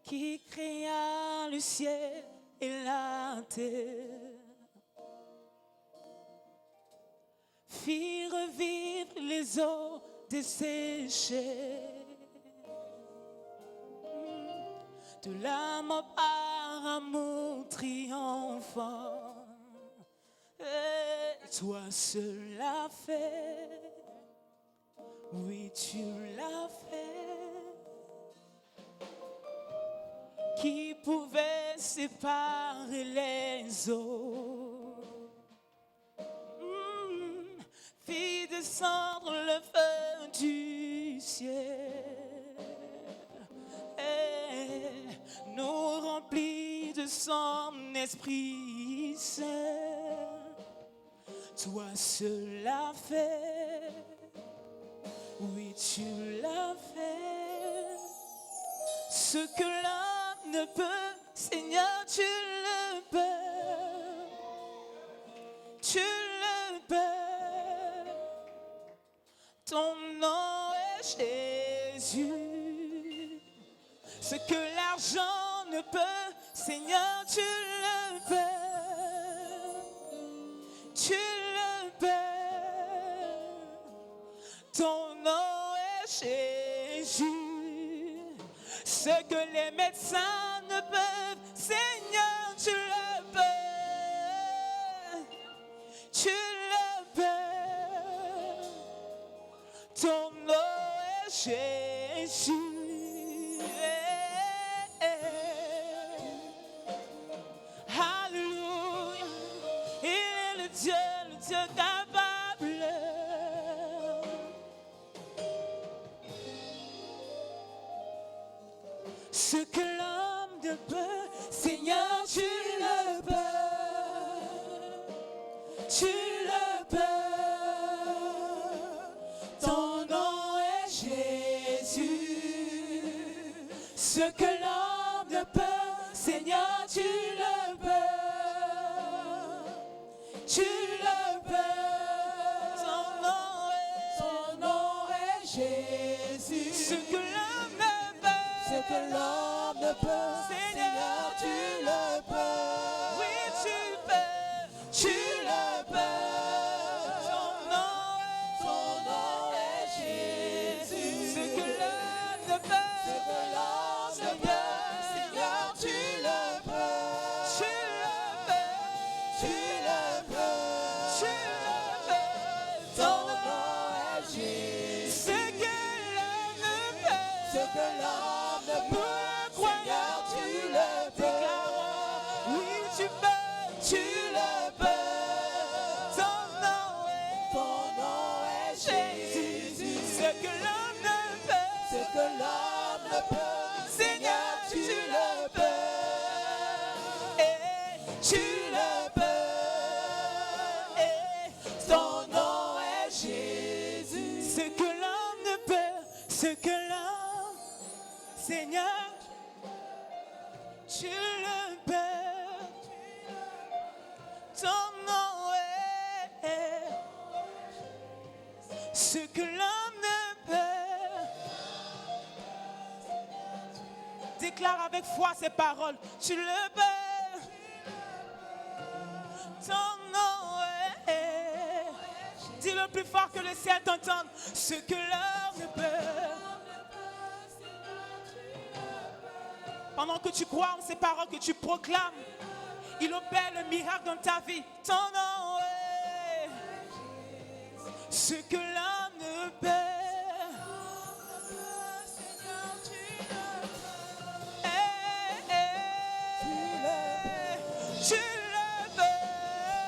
qui créa le ciel et la terre, fit revivre les eaux desséchées, de la mort par amour triomphant. Et toi seul l'as fait, oui tu l'as fait. Qui pouvait séparer les eaux, fit descendre le feu du ciel et nous remplit de son esprit saint. Toi seul l'as fait, oui tu l'as fait. Ce que l'homme ne peut, Seigneur, tu le peux. Tu le peux. Ton nom est Jésus. Ce que l'argent ne peut, Seigneur, tu le peux. Tu le peux. Ton nom est Jésus. Ce que les médecins ne peuvent, Seigneur, tu le peux. Tu le peux. Ton nom est Jésus. Alléluia. Il est le Dieu capable. Ce que l'homme ne peut, Seigneur, tu le peux. Tu le peux. Ton nom est Jésus. Ce que l'homme ne peut, Seigneur, tu le peux. Tu le peux. Ton nom est Jésus. Ce que l'homme ne peut. Ce que l'homme ne peut, Seigneur, tu le peux. Oui, tu peux. Tu le peux. Ton nom est Jésus. Ce que l'homme ne peut. Ce que l'homme ne peut, Seigneur, tu le peux. Tu le peux. Tu le peux. Tu le peux. Ton nom est Jésus. Ce que l'homme ne peut. Ce que l'homme ne peut. Seigneur, tu le peux. Oui, tu peux. Tu le peux. Ton nom est Jésus. Ce que l'homme ne peut. Ce que l'homme ne peut. Seigneur, tu le peux. Et tu le peux. Et ton nom est Jésus. Ce que l'homme ne peut. Ce que l'homme, Seigneur, tu le peux. Ton nom est ce que l'homme ne peut. Déclare avec foi ces paroles. Tu le peux. Ton nom est. Dis-le plus fort que le ciel t'entende. Ce que l'homme ne peut. Pendant que tu crois en ces paroles que tu proclames, il opère le miracle dans ta vie. Ton nom est ce que l'homme ne peut. Tu le peux.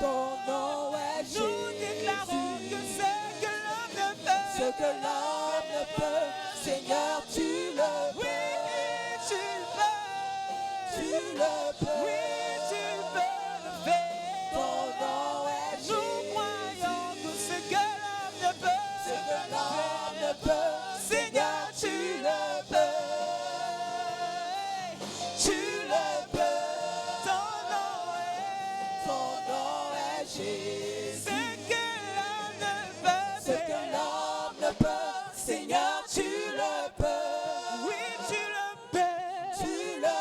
Ton nom est Jésus. Nous déclarons que ce que l'homme ne peut. Ce que l'homme ne peut, Seigneur, tu le peux. Oui, tu peux. Tu le peux. Oui, tu peux le faire. Ton nom est Jésus. Nous croyons que ce que l'homme ne peut. Ce que l'homme ne peut, Seigneur, tu le peux. Tu le peux. Ton nom est Jésus. Ce que l'homme ne peut. Ce que l'homme ne peut, Seigneur, tu le peux. Oui, tu le peux. Tu le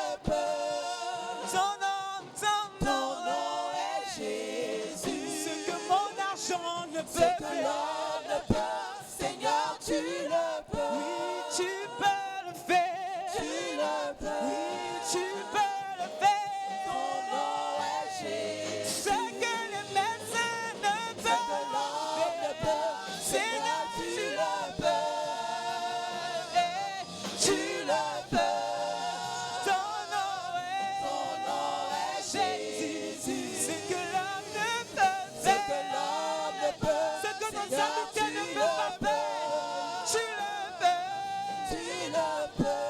l'homme ne peut, Seigneur, tu le peux. Oui, tu peux le faire. Tu le peux. Oui, tu peux le faire. Ton nom est Jésus. Ce que les médecins ne Ce que peuvent l'homme ne peut, Seigneur, tu le peux. Tu le peux. Ton nom est Jésus. Ce que l'homme ne peut Ce faire. que l'homme ne peut, Ce que nos Seigneur, habitudes tu ne le peuvent pas peux. faire. Tu le peux. Tu le peux.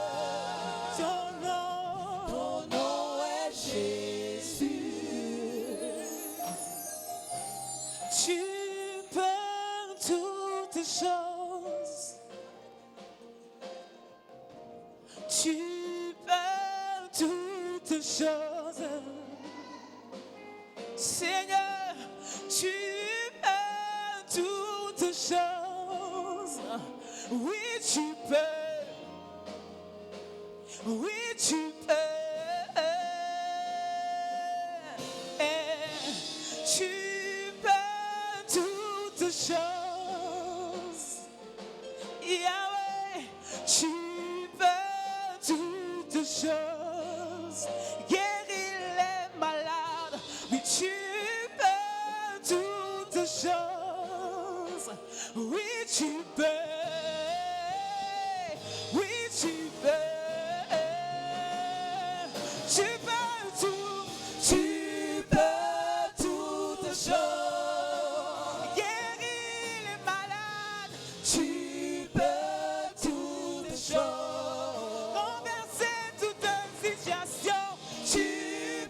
Ton nom. Ton nom est Jésus. Tu peux toutes choses. Tu peux toutes choses. Seigneur, tu peux toutes choses. Oui, tu peux. Oui, tu peux. Tu peux toutes choses. Yahweh, tu peux toutes choses. Guérir les malades. Oui, tu peux toutes choses. Oui, tu peux. Oui, tu peux. Tu peux tout. Tu peux toutes choses. Guérir les malades. Tu peux toutes choses. Renverser toute situation. Tu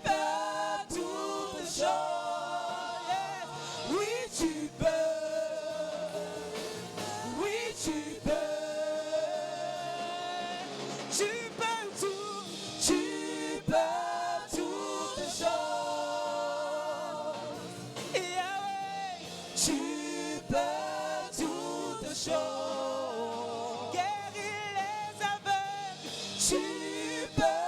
peux toutes choses. Oui, tu peux. Oui, tu peux. Tu peux tout. Tu peux toutes choses. Yahweh, tu peux toutes choses. Guérir les aveugles. Tu peux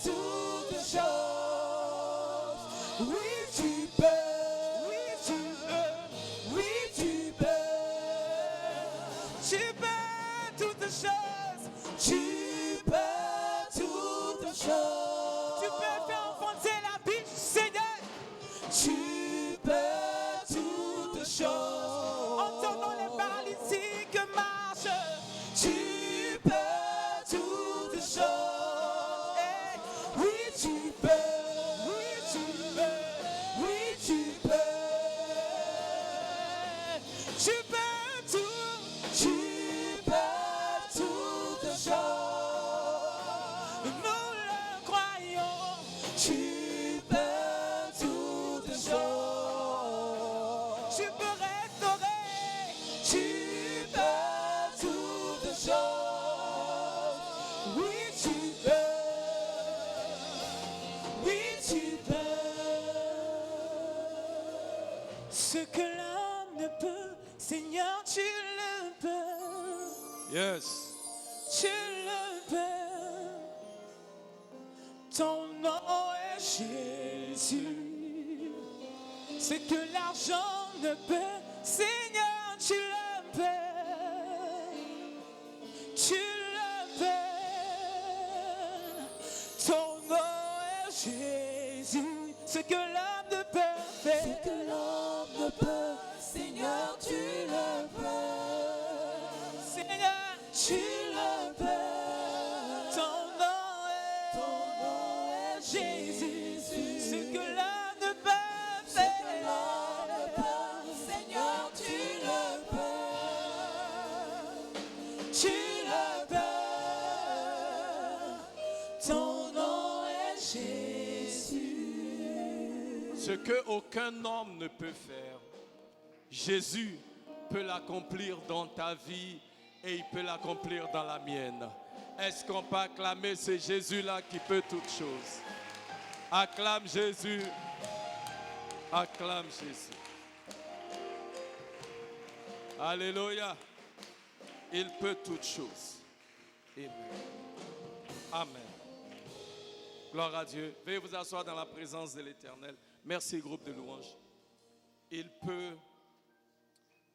toutes choses. Oui, tu peux. Oui, tu peux. Oui, tu peux. Tu peux toutes choses. Tu peux toutes choses. Tu peux faire enfoncer la biche, Seigneur. Tu peux toutes choses. Entendons les paralytiques marchent. Tu peux toutes choses. Oui, tu peux. Oui, tu peux. Oui, tu peux. Tu peux tout. Tu peux toutes choses. Nous le croyons. Tu peux toutes choses. Tu peux restaurer. Tu peux toutes choses. Oui, tu peux. Oui, tu peux. Ce que l'homme ne peut, Seigneur, tu le peux. Yes. Tu le peux. Ton nom est Jésus. Ce que l'argent ne peut, Seigneur, tu le peux. Tu le peux. Ton nom est Jésus. Ce que l'homme ne peut faire. Ce que l'homme ne peut, Seigneur, tu le peux. Seigneur, tu le peux. Ton nom est Jésus. Ce que l'homme ne peut Ce faire. que l'homme ne peut, Seigneur, tu le peux. Tu le peux. Ton nom est Jésus. Ce que aucun homme ne peut faire, Jésus peut l'accomplir dans ta vie et il peut l'accomplir dans la mienne. Est-ce qu'on peut acclamer ce Jésus-là qui peut toutes choses? Acclame Jésus. Acclame Jésus. Alléluia. Il peut toutes choses. Amen. Amen. Gloire à Dieu. Veuillez vous asseoir dans la présence de l'Éternel. Merci, groupe de louanges. Il peut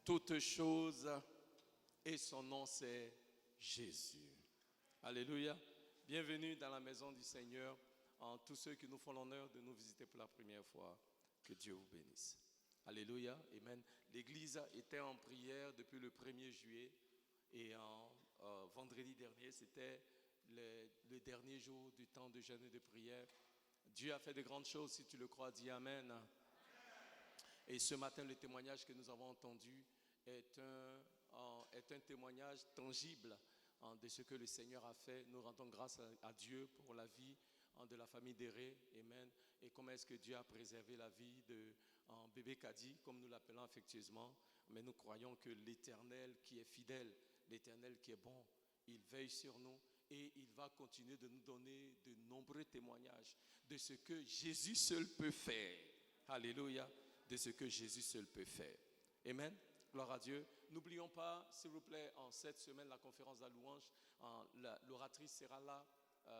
toutes choses et son nom c'est Jésus. Alléluia. Bienvenue dans la maison du Seigneur. En tous ceux qui nous font l'honneur de nous visiter pour la première fois, que Dieu vous bénisse. Alléluia. Amen. L'église était en prière depuis le 1er juillet et vendredi dernier, c'était le dernier jour du temps de jeûne et de prière. Dieu a fait de grandes choses, si tu le crois, dis Amen. Et ce matin, le témoignage que nous avons entendu est un témoignage tangible de ce que le Seigneur a fait. Nous rendons grâce à Dieu pour la vie de la famille d'Éré. Amen. Et comment est-ce que Dieu a préservé la vie de bébé Kadi, comme nous l'appelons affectueusement. Mais nous croyons que l'Éternel qui est fidèle, l'Éternel qui est bon, il veille sur nous. Et il va continuer de nous donner de nombreux témoignages de ce que Jésus seul peut faire. Alléluia. De ce que Jésus seul peut faire. Amen. Gloire à Dieu. N'oublions pas, s'il vous plaît, en cette semaine, la conférence de la louange. L'oratrice sera là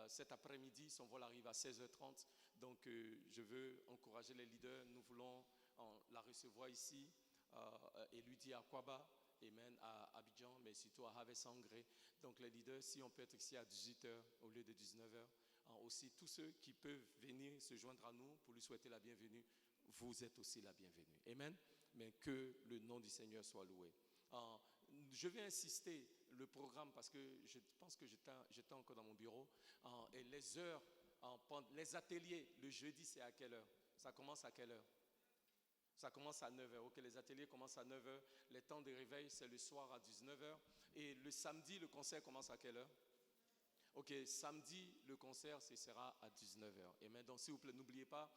cet après-midi. Son vol arrive à 16h30. Donc, je veux encourager les leaders. Nous voulons la recevoir ici. Et lui dire à Kwaba. Amen, à Abidjan, mais surtout à Havre-Sangré. Donc les leaders, si on peut être ici à 18h au lieu de 19h. Aussi, tous ceux qui peuvent venir se joindre à nous pour lui souhaiter la bienvenue, vous êtes aussi la bienvenue. Amen. Mais que le nom du Seigneur soit loué. Je vais insister le programme parce que je pense que j'étais encore dans mon bureau. Et les heures, les ateliers, le jeudi, c'est à quelle heure? Ça commence à quelle heure? Ça commence à 9h. Ok, les ateliers commencent à 9h. Les temps de réveil, c'est le soir à 19h. Et le samedi, le concert commence à quelle heure? Ok, samedi, le concert, ce sera à 19h. Et maintenant, s'il vous plaît, n'oubliez pas,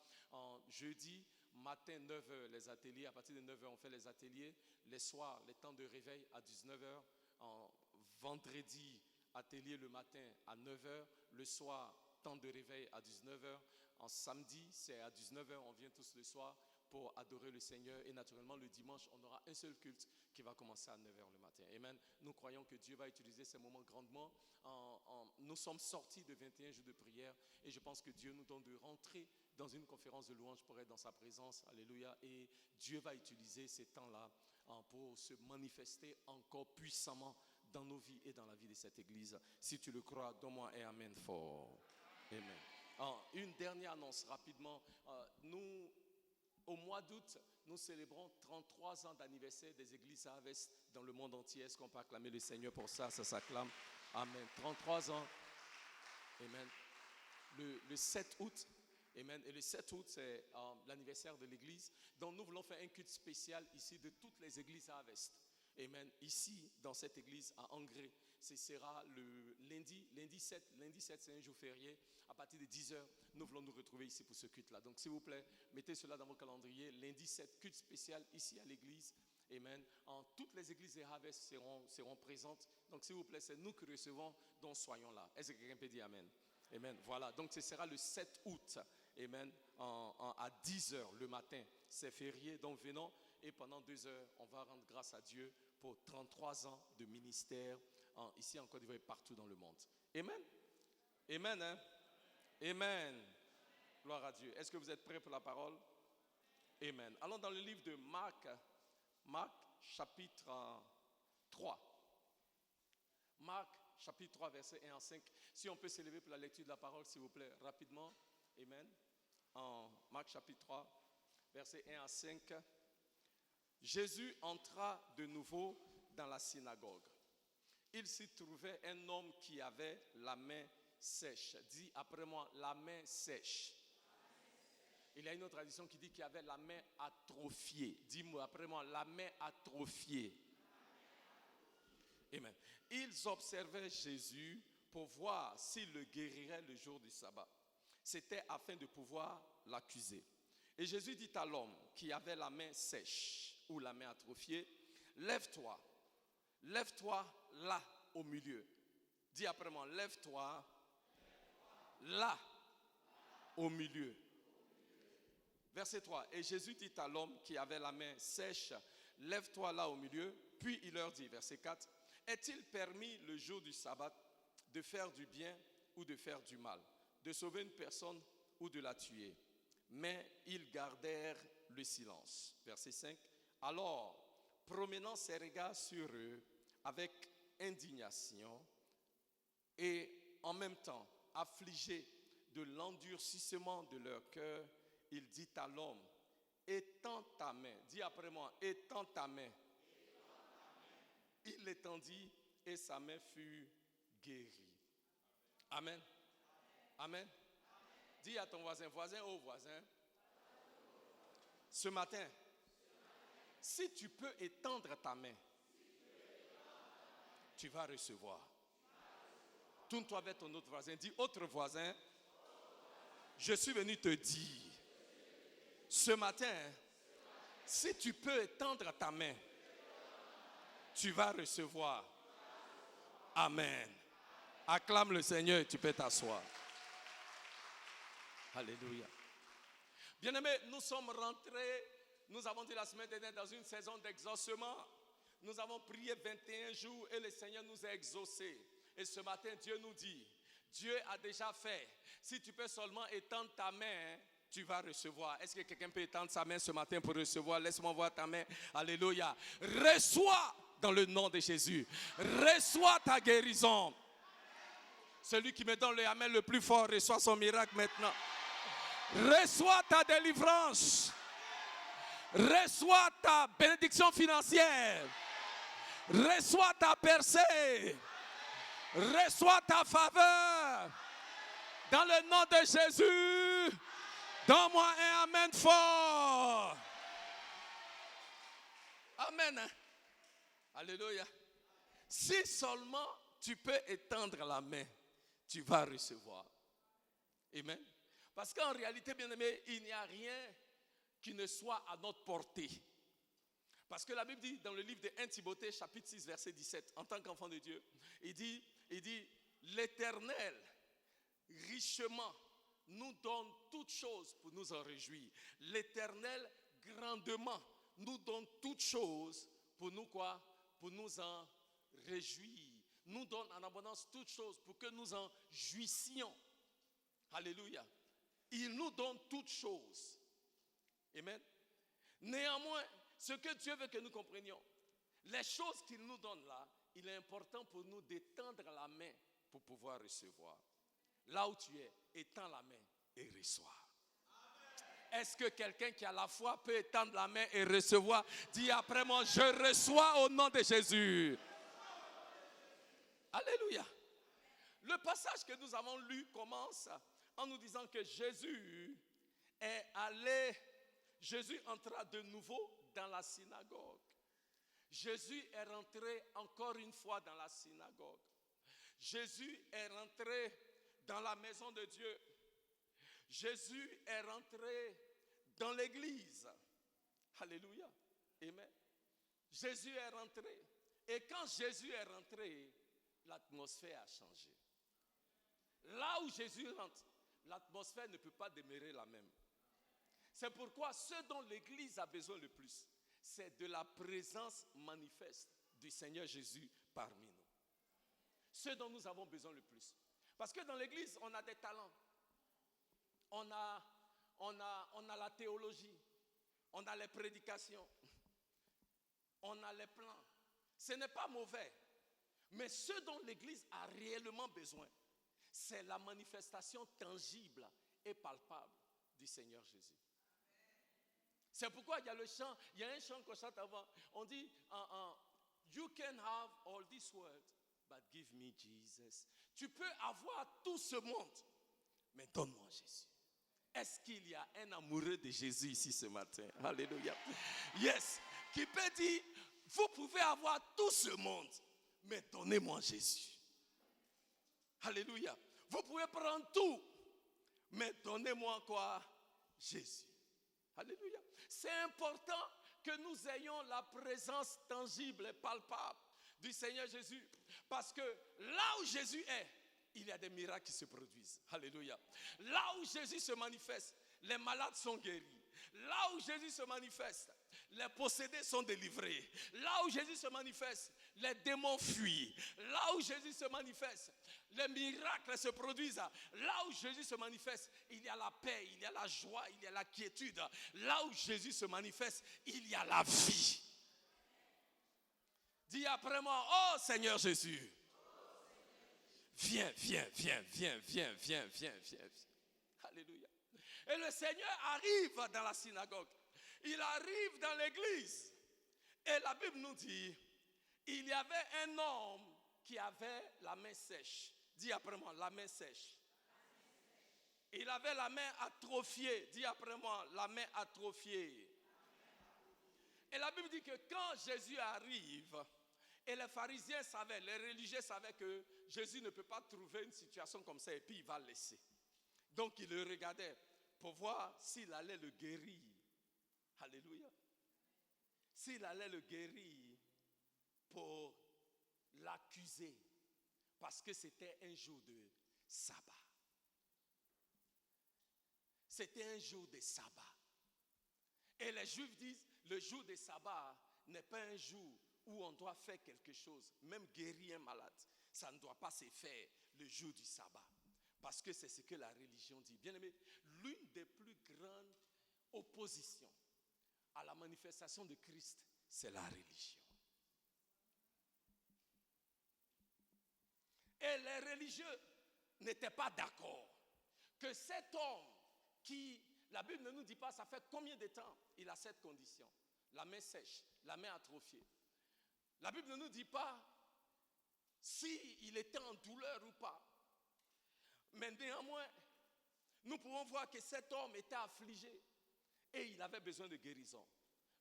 jeudi, matin, 9h, les ateliers. À partir de 9h, on fait les ateliers. Les soirs, les temps de réveil à 19h. Vendredi, atelier le matin à 9h. Le soir, temps de réveil à 19h. En samedi, c'est à 19h, on vient tous le soir pour adorer le Seigneur. Et naturellement, le dimanche, on aura un seul culte qui va commencer à 9h le matin. Amen. Nous croyons que Dieu va utiliser ces moments grandement. Nous sommes sortis de 21 jours de prière et je pense que Dieu nous donne de rentrer dans une conférence de louange pour être dans sa présence. Alléluia. Et Dieu va utiliser ces temps-là pour se manifester encore puissamment dans nos vies et dans la vie de cette église. Si tu le crois, donne-moi un amen fort. Amen. Une dernière annonce rapidement. Au mois d'août, nous célébrons 33 ans d'anniversaire des églises Harvest dans le monde entier. Est-ce qu'on peut acclamer le Seigneur pour ça? Ça s'acclame. Amen. 33 ans. Amen. Le 7 août. Amen. Et le 7 août, c'est l'anniversaire de l'église. Donc nous voulons faire un culte spécial ici de toutes les églises Harvest. Amen. Ici, dans cette église à Angré, ce sera le lundi 7. Lundi 7, c'est un jour férié. À partir de 10h, nous voulons nous retrouver ici pour ce culte-là. Donc, s'il vous plaît, mettez cela dans vos calendriers. Lundi 7, culte spécial ici à l'église. Amen. Toutes les églises de Harvest seront présentes. Donc, s'il vous plaît, c'est nous qui recevons, donc soyons là. Est-ce que quelqu'un peut dire Amen? Amen. Voilà. Donc, ce sera le 7 août. Amen. À 10h le matin. C'est férié. Donc, venons. Et pendant 2 heures, on va rendre grâce à Dieu pour 33 ans de ministère ici en Côte d'Ivoire et partout dans le monde. Amen. Amen. Hein? Amen. Gloire à Dieu. Est-ce que vous êtes prêts pour la parole? Amen. Allons dans le livre de Marc. Marc, chapitre 3. Marc, chapitre 3, versets 1 à 5. Si on peut s'élever pour la lecture de la parole, s'il vous plaît, rapidement. Amen. En Marc, chapitre 3, versets 1 à 5. Jésus entra de nouveau dans la synagogue. Il s'y trouvait un homme qui avait la main sèche. Dis après moi, la main sèche. Il y a une autre tradition qui dit qu'il avait la main atrophiée. Dis-moi après moi, la main atrophiée. Amen. Ils observaient Jésus pour voir s'il le guérirait le jour du sabbat. C'était afin de pouvoir l'accuser. Et Jésus dit à l'homme qui avait la main sèche ou la main atrophiée, lève-toi là au milieu. Dis après moi, lève-toi là au milieu. Verset 3, et Jésus dit à l'homme qui avait la main sèche, lève-toi là au milieu. Puis il leur dit, verset 4, est-il permis le jour du sabbat de faire du bien ou de faire du mal, de sauver une personne ou de la tuer? Mais ils gardèrent le silence. Verset 5, alors promenant ses regards sur eux avec indignation et en même temps affligé de l'endurcissement de leur cœur, il dit à l'homme, étends ta main, dis après moi, étends ta main. Il l'étendit et sa main fut guérie. Amen. Amen. Dis à ton voisin, oh voisin, ce matin, si tu peux étendre ta main, tu vas recevoir. Tourne-toi vers ton autre voisin, dis, autre voisin, je suis venu te dire, ce matin, si tu peux étendre ta main, tu vas recevoir. Amen. Acclame le Seigneur et tu peux t'asseoir. Alléluia. Bien-aimés, nous sommes rentrés, nous avons dit la semaine dernière, dans une saison d'exaucement. Nous avons prié 21 jours et le Seigneur nous a exaucés. Et ce matin, Dieu nous dit, Dieu a déjà fait. Si tu peux seulement étendre ta main, tu vas recevoir. Est-ce que quelqu'un peut étendre sa main ce matin pour recevoir? Laisse-moi voir ta main. Alléluia. Reçois dans le nom de Jésus. Reçois ta guérison. Celui qui me donne le amen le plus fort reçoit son miracle maintenant. Reçois ta délivrance. Reçois ta bénédiction financière. Reçois ta percée. Reçois ta faveur. Dans le nom de Jésus. Donne-moi un amen fort. Amen. Alléluia. Si seulement tu peux étendre la main, tu vas recevoir. Amen. Parce qu'en réalité, bien aimé, il n'y a rien qui ne soit à notre portée. Parce que la Bible dit dans le livre de 1 Timothée, chapitre 6, verset 17, en tant qu'enfant de Dieu, il dit, l'Éternel, richement, nous donne toutes choses pour nous en réjouir. L'Éternel, grandement, nous donne toutes choses pour nous quoi? Pour nous en réjouir. Nous donne en abondance toutes choses pour que nous en jouissions. Alléluia. Il nous donne toutes choses. Amen. Néanmoins, ce que Dieu veut que nous comprenions, les choses qu'il nous donne là, il est important pour nous d'étendre la main pour pouvoir recevoir. Là où tu es, étends la main et reçois. Est-ce que quelqu'un qui a la foi peut étendre la main et recevoir? Dis après moi, je reçois au nom de Jésus. Alléluia. Le passage que nous avons lu commence en nous disant que Jésus entra de nouveau dans la synagogue. Jésus est rentré encore une fois dans la synagogue. Jésus est rentré dans la maison de Dieu. Jésus est rentré dans l'église. Alléluia. Amen. Jésus est rentré. Et quand Jésus est rentré, l'atmosphère a changé. Là où Jésus rentre, l'atmosphère ne peut pas demeurer la même. C'est pourquoi ce dont l'église a besoin le plus, c'est de la présence manifeste du Seigneur Jésus parmi nous. Ce dont nous avons besoin le plus. Parce que dans l'église, on a des talents. On a la théologie. On a les prédications. On a les plans. Ce n'est pas mauvais. Mais ce dont l'église a réellement besoin, c'est la manifestation tangible et palpable du Seigneur Jésus. C'est pourquoi il y a un chant qu'on chante avant. On dit, you can have all this world, but give me Jesus. Tu peux avoir tout ce monde, mais donne-moi Jésus. Est-ce qu'il y a un amoureux de Jésus ici ce matin? Alléluia. Yes. Qui peut dire, vous pouvez avoir tout ce monde, mais donnez-moi Jésus. Alléluia. Vous pouvez prendre tout, mais donnez-moi quoi? Jésus. Alléluia. C'est important que nous ayons la présence tangible et palpable du Seigneur Jésus. Parce que là où Jésus est, il y a des miracles qui se produisent. Alléluia. Là où Jésus se manifeste, les malades sont guéris. Là où Jésus se manifeste, les possédés sont délivrés. Là où Jésus se manifeste, les démons fuient. Là où Jésus se manifeste, les miracles se produisent. Là où Jésus se manifeste, il y a la paix, il y a la joie, il y a la quiétude. Là où Jésus se manifeste, il y a la vie. Dis après moi, oh Seigneur Jésus. Viens, viens, viens, viens, viens, viens, viens, viens. Alléluia. Et le Seigneur arrive dans la synagogue. Il arrive dans l'église. Et la Bible nous dit, il y avait un homme qui avait la main sèche. Dis après moi, la main sèche. Il avait la main atrophiée. Dis après moi, la main atrophiée. Et la Bible dit que quand Jésus arrive, et les pharisiens savaient, les religieux savaient que Jésus ne peut pas trouver une situation comme ça et puis il va le laisser. Donc ils le regardaient pour voir s'il allait le guérir. Alléluia. S'il allait le guérir pour l'accuser. Parce que c'était un jour de sabbat. C'était un jour de sabbat. Et les Juifs disent, le jour de sabbat n'est pas un jour où on doit faire quelque chose, même guérir un malade. Ça ne doit pas se faire le jour du sabbat. Parce que c'est ce que la religion dit. Bien aimé, l'une des plus grandes oppositions à la manifestation de Christ, c'est la religion. Et les religieux n'étaient pas d'accord que cet homme qui, la Bible ne nous dit pas, ça fait combien de temps il a cette condition. La main sèche, la main atrophiée. La Bible ne nous dit pas s'il était en douleur ou pas. Mais néanmoins, nous pouvons voir que cet homme était affligé et il avait besoin de guérison.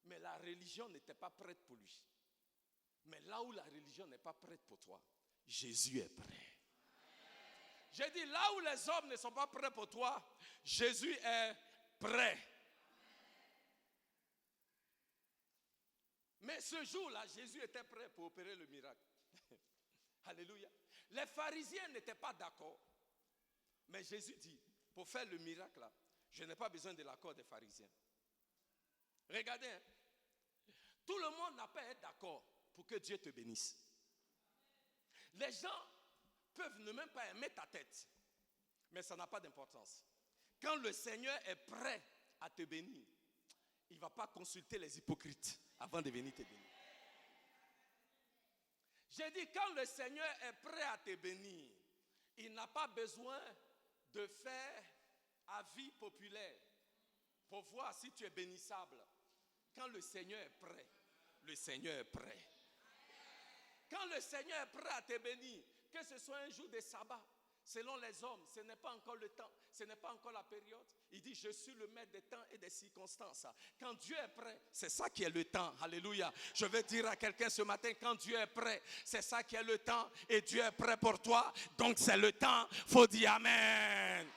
Mais la religion n'était pas prête pour lui. Mais là où la religion n'est pas prête pour toi, Jésus est prêt. J'ai dit, là où les hommes ne sont pas prêts pour toi, Jésus est prêt. Mais ce jour-là, Jésus était prêt pour opérer le miracle. Alléluia. Les pharisiens n'étaient pas d'accord. Mais Jésus dit, pour faire le miracle là, je n'ai pas besoin de l'accord des pharisiens. Regardez, hein, tout le monde n'a pas à être d'accord pour que Dieu te bénisse. Les gens peuvent ne même pas aimer ta tête, mais ça n'a pas d'importance. Quand le Seigneur est prêt à te bénir, il ne va pas consulter les hypocrites avant de venir te bénir. J'ai dit, quand le Seigneur est prêt à te bénir, il n'a pas besoin de faire avis populaire pour voir si tu es bénissable. Quand le Seigneur est prêt, le Seigneur est prêt. Quand le Seigneur est prêt à te bénir, que ce soit un jour de sabbat, selon les hommes, ce n'est pas encore le temps, ce n'est pas encore la période. Il dit, je suis le maître des temps et des circonstances. Quand Dieu est prêt, c'est ça qui est le temps. Alléluia. Je veux dire à quelqu'un ce matin, quand Dieu est prêt, c'est ça qui est le temps. Et Dieu est prêt pour toi, donc c'est le temps. Faut dire Amen.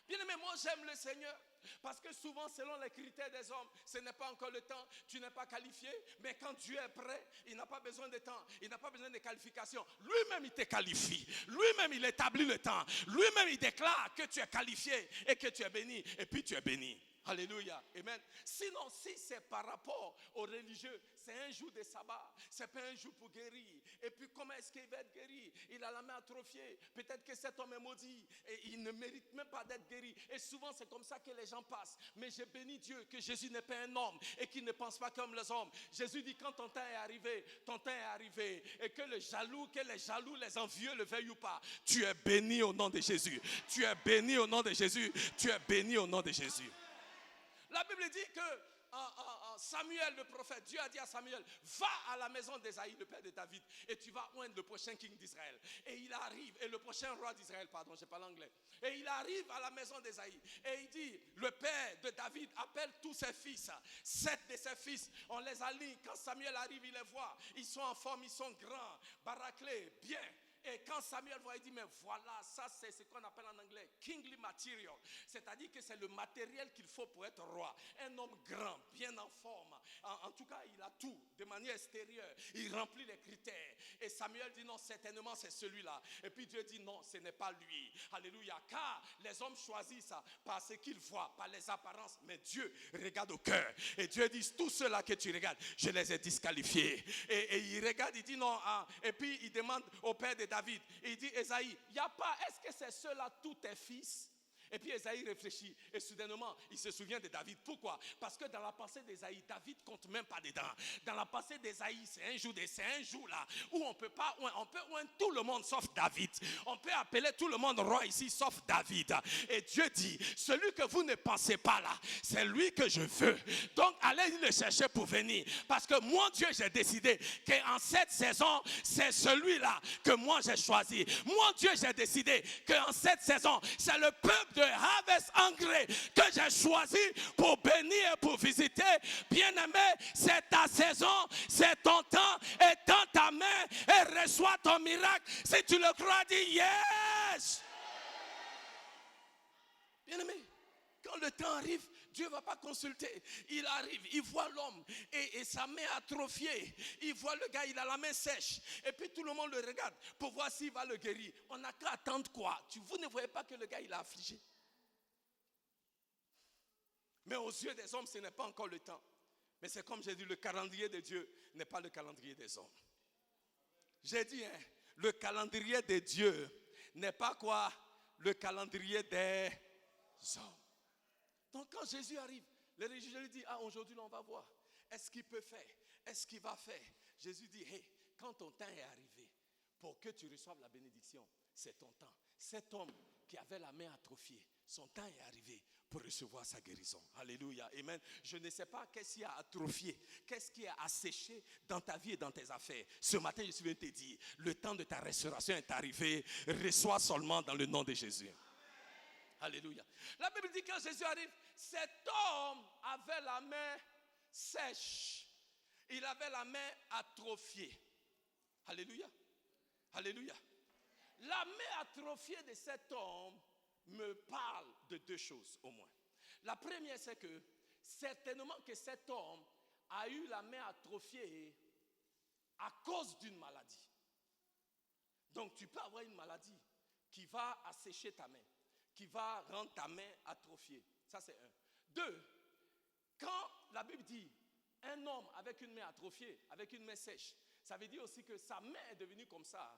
Bien aimé, moi j'aime le Seigneur. Parce que souvent, selon les critères des hommes, ce n'est pas encore le temps, tu n'es pas qualifié. Mais quand Dieu est prêt, il n'a pas besoin de temps, il n'a pas besoin de qualification. Lui-même, il te qualifie. Lui-même, il établit le temps. Lui-même, il déclare que tu es qualifié et que tu es béni. Et puis, tu es béni. Alléluia. Amen. Sinon, si c'est par rapport aux religieux, c'est un jour de sabbat. C'est pas un jour pour guérir. Et puis, comment est-ce qu'il va être guéri? Il a la main atrophiée. Peut-être que cet homme est maudit. Et il ne mérite même pas d'être guéri. Et souvent, c'est comme ça que les gens passent. Mais je bénis Dieu que Jésus n'est pas un homme et qu'il ne pense pas comme les hommes. Jésus dit, quand ton temps est arrivé, ton temps est arrivé. Et que les jaloux, les envieux le veuillent ou pas, tu es béni au nom de Jésus. Tu es béni au nom de Jésus. Tu es béni au nom de Jésus. La Bible dit que Samuel, le prophète, Dieu a dit à Samuel, va à la maison d'Ésaïe, le père de David, et tu vas oindre le prochain king d'Israël. Et il arrive, et le prochain roi d'Israël, pardon, je parle anglais. Et il arrive à la maison d'Ésaïe, et il dit, le père de David appelle tous ses fils. 7 de ses fils, on les aligne. Quand Samuel arrive, il les voit. Ils sont en forme, ils sont grands, baraquelés, bien. Et quand Samuel voit, il dit, mais voilà, ça c'est ce qu'on appelle en anglais kingly material. C'est-à-dire que c'est le matériel qu'il faut pour être roi. Un homme grand, bien en forme. En tout cas, il a tout de manière extérieure. Il remplit les critères. Et Samuel dit, non, certainement c'est celui-là. Et puis Dieu dit, non, ce n'est pas lui. Alléluia. Car les hommes choisissent par ce qu'ils voient, par les apparences. Mais Dieu regarde au cœur. Et Dieu dit, tous ceux-là que tu regardes, je les ai disqualifiés. Et il regarde, il dit, non. Et puis il demande au père de David, il dit, Ésaïe, il n'y a pas, est-ce que c'est ceux-là tous tes fils? Et puis Esaïe réfléchit et soudainement il se souvient de David. Pourquoi? Parce que dans la pensée d'Esaïe, David compte même pas dedans. Dans la pensée d'Esaïe, c'est un jour là où on peut oindre tout le monde sauf David. On peut appeler tout le monde roi ici sauf David. Et Dieu dit, celui que vous ne pensez pas là, c'est lui que je veux. Donc allez le chercher pour venir. Parce que moi Dieu, j'ai décidé qu'en cette saison, c'est celui-là que moi j'ai choisi. Moi Dieu, j'ai décidé qu'en cette saison, c'est le peuple de Harvest Engrais que j'ai choisi pour bénir et pour visiter. Bien-aimé, c'est ta saison, c'est ton temps, et tends ta main et reçois ton miracle. Si tu le crois, dis yes. Bien-aimé, quand le temps arrive, Dieu ne va pas consulter. Il arrive, il voit l'homme et sa main atrophiée. Il voit le gars, il a la main sèche. Et puis tout le monde le regarde pour voir s'il va le guérir. On n'a qu'à attendre quoi? Vous ne voyez pas que le gars, il est affligé. Mais aux yeux des hommes, ce n'est pas encore le temps. Mais c'est comme j'ai dit, le calendrier de Dieu n'est pas le calendrier des hommes. J'ai dit, le calendrier de Dieu n'est pas quoi? Le calendrier des hommes. Donc quand Jésus arrive, les religieux lui disent, aujourd'hui là, on va voir. Est-ce qu'il peut faire? Est-ce qu'il va faire? Jésus dit, quand ton temps est arrivé, pour que tu reçoives la bénédiction, c'est ton temps. Cet homme qui avait la main atrophiée, son temps est arrivé pour recevoir sa guérison. Alléluia, amen. Je ne sais pas qu'est-ce qui a atrophié, qu'est-ce qui a asséché dans ta vie et dans tes affaires. Ce matin, je suis venu te dire, le temps de ta restauration est arrivé. Reçois seulement dans le nom de Jésus. Alléluia. La Bible dit que quand Jésus arrive, cet homme avait la main sèche. Il avait la main atrophiée. Alléluia. Alléluia. La main atrophiée de cet homme me parle de deux choses au moins. La première, c'est que certainement que cet homme a eu la main atrophiée à cause d'une maladie. Donc tu peux avoir une maladie qui va assécher ta main, qui va rendre ta main atrophiée. Ça c'est un. Deux, quand la Bible dit un homme avec une main atrophiée, avec une main sèche, ça veut dire aussi que sa main est devenue comme ça,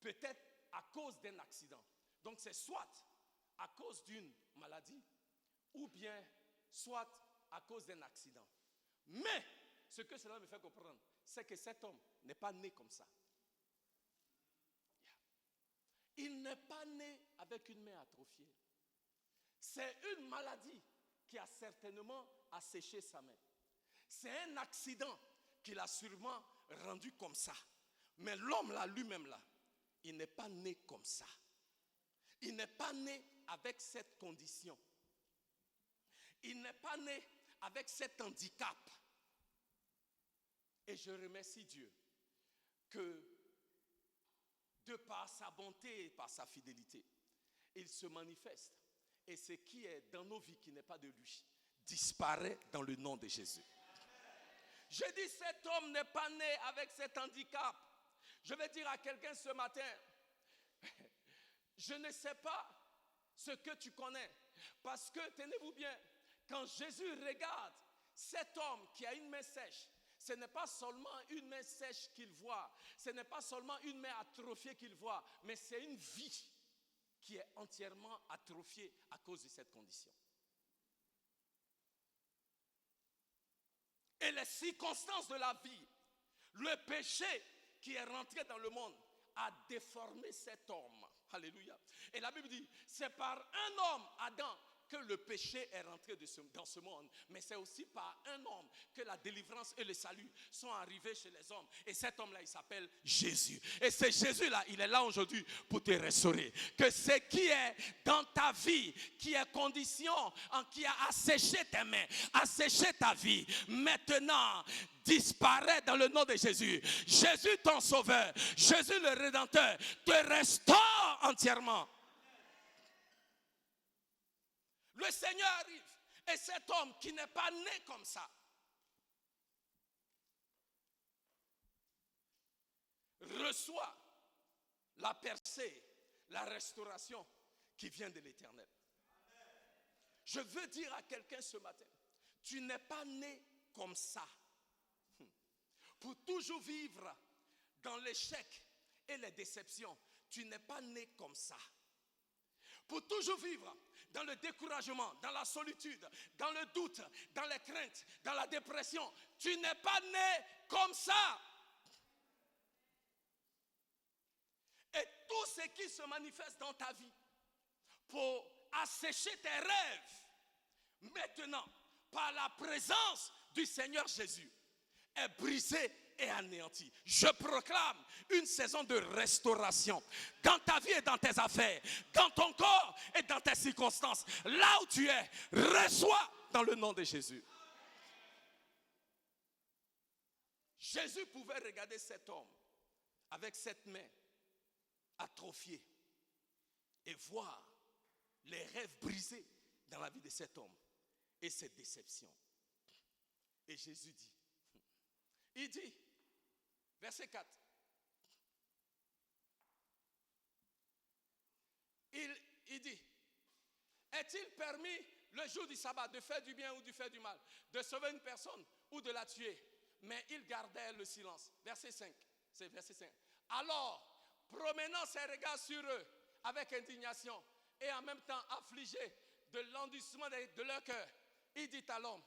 peut-être à cause d'un accident. Donc c'est soit à cause d'une maladie ou bien soit à cause d'un accident. Mais ce que cela me fait comprendre, c'est que cet homme n'est pas né comme ça. Il n'est pas né avec une main atrophiée. C'est une maladie qui a certainement asséché sa main. C'est un accident qui l'a sûrement rendu comme ça. Mais l'homme là, lui-même là, il n'est pas né comme ça. Il n'est pas né avec cette condition. Il n'est pas né avec cet handicap. Et je remercie Dieu que de par sa bonté et par sa fidélité, il se manifeste. Et ce qui est dans nos vies qui n'est pas de lui, disparaît dans le nom de Jésus. Je dis, cet homme n'est pas né avec cet handicap. Je vais dire à quelqu'un ce matin, je ne sais pas ce que tu connais. Parce que, tenez-vous bien, quand Jésus regarde cet homme qui a une main sèche, ce n'est pas seulement une main sèche qu'il voit, ce n'est pas seulement une main atrophiée qu'il voit, mais c'est une vie qui est entièrement atrophiée à cause de cette condition. Et les circonstances de la vie, le péché qui est rentré dans le monde a déformé cet homme. Alléluia. Et la Bible dit, c'est par un homme, Adam, que le péché est rentré dans ce monde. Mais c'est aussi par un homme que la délivrance et le salut sont arrivés chez les hommes. Et cet homme-là, il s'appelle Jésus. Et c'est Jésus-là, il est là aujourd'hui pour te restaurer. Que ce qui est dans ta vie, qui est condition, qui a asséché tes mains, asséché ta vie, maintenant disparaît dans le nom de Jésus. Jésus ton sauveur, Jésus le Rédempteur, te restaure entièrement. Le Seigneur arrive et cet homme qui n'est pas né comme ça reçoit la percée, la restauration qui vient de l'Éternel. Je veux dire à quelqu'un ce matin, tu n'es pas né comme ça. Pour toujours vivre dans l'échec et les déceptions, tu n'es pas né comme ça. pour toujours vivre dans le découragement, dans la solitude, dans le doute, dans les craintes, dans la dépression. Tu n'es pas né comme ça. Et tout ce qui se manifeste dans ta vie pour assécher tes rêves, maintenant, par la présence du Seigneur Jésus, est brisé et anéanti. Je proclame une saison de restauration dans ta vie et dans tes affaires, dans ton corps et dans tes circonstances. Là où tu es, reçois dans le nom de Jésus. Jésus pouvait regarder cet homme avec cette main atrophiée et voir les rêves brisés dans la vie de cet homme et cette déception. Et Jésus dit, il dit, verset 4, il dit, est-il permis le jour du sabbat de faire du bien ou de faire du mal, de sauver une personne ou de la tuer? Mais il gardait le silence. Verset 5, c'est verset 5. Alors, promenant ses regards sur eux avec indignation et en même temps affligé de l'endurcissement de leur cœur, il dit à l'homme,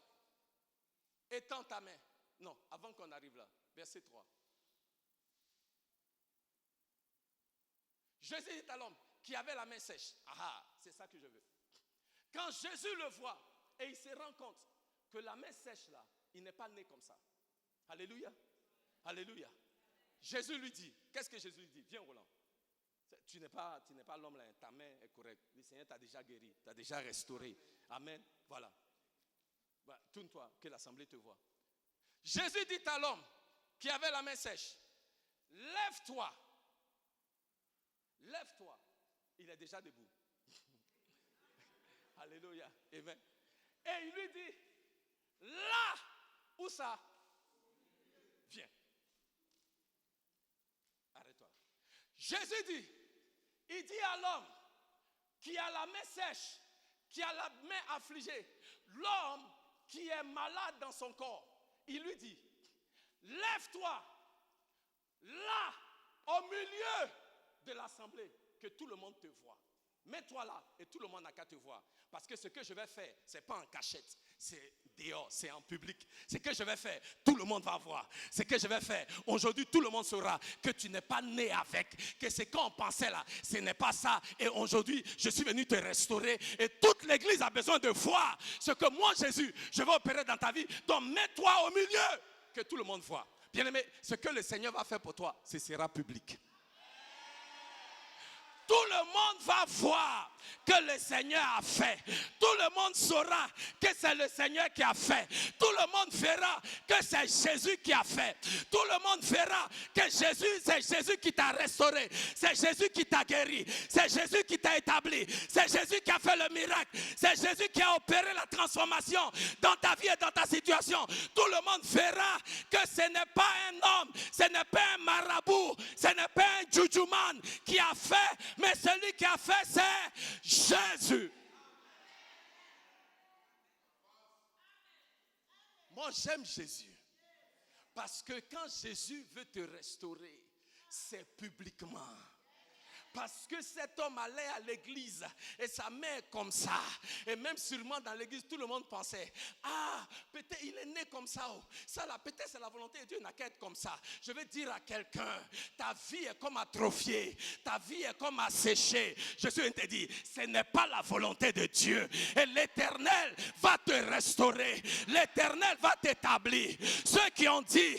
étends ta main. Non, avant qu'on arrive là, verset 3. Jésus dit à l'homme qui avait la main sèche. Ah, c'est ça que je veux. Quand Jésus le voit et il se rend compte que la main sèche là, il n'est pas né comme ça. Alléluia. Alléluia. Jésus lui dit, qu'est-ce que Jésus lui dit? Viens Roland. Tu n'es pas l'homme là, ta main est correcte. Le Seigneur t'a déjà guéri, t'a déjà restauré. Amen. Voilà. Tourne-toi, que l'assemblée te voit. Jésus dit à l'homme qui avait la main sèche, lève-toi. Lève-toi. Il est déjà debout. Alléluia. Amen. Et il lui dit, là, où ça? Viens. Arrête-toi. Jésus dit, il dit à l'homme qui a la main sèche, qui a la main affligée, l'homme qui est malade dans son corps, il lui dit, lève-toi là, au milieu de l'assemblée, que tout le monde te voit. Mets-toi là et tout le monde n'a qu'à te voir. Parce que ce que je vais faire, ce n'est pas en cachette, c'est dehors, c'est en public. Ce que je vais faire, tout le monde va voir. Ce que je vais faire, aujourd'hui, tout le monde saura que tu n'es pas né avec, que ce qu'on pensait là, ce n'est pas ça. Et aujourd'hui, je suis venu te restaurer. Et toute l'église a besoin de voir ce que moi, Jésus, je vais opérer dans ta vie. Donc, mets-toi au milieu, que tout le monde voit. Bien-aimé, ce que le Seigneur va faire pour toi, ce sera public. Tout le monde va voir que le Seigneur a fait. Tout le monde saura que c'est le Seigneur qui a fait. Tout le monde verra que c'est Jésus qui a fait. Tout le monde verra que Jésus, c'est Jésus qui t'a restauré. C'est Jésus qui t'a guéri. C'est Jésus qui t'a établi. C'est Jésus qui a fait le miracle. C'est Jésus qui a opéré la transformation dans ta vie et dans ta situation. Tout le monde verra que ce n'est pas un homme, ce n'est pas un marabout, ce n'est pas un jujuman qui a fait, mais celui qui a fait, c'est Jésus. Moi, j'aime Jésus. Parce que quand Jésus veut te restaurer, c'est publiquement. Parce que cet homme allait à l'église et sa main est comme ça. Et même sûrement dans l'église, tout le monde pensait, ah, peut-être il est né comme ça. Oh. Ça là, peut-être c'est la volonté de Dieu, n'a qu'à être comme ça. Je veux dire à quelqu'un, ta vie est comme atrophiée. Ta vie est comme asséchée. Je suis te dire, ce n'est pas la volonté de Dieu. Et l'Éternel va te restaurer. L'Éternel va t'établir. Ceux qui ont dit,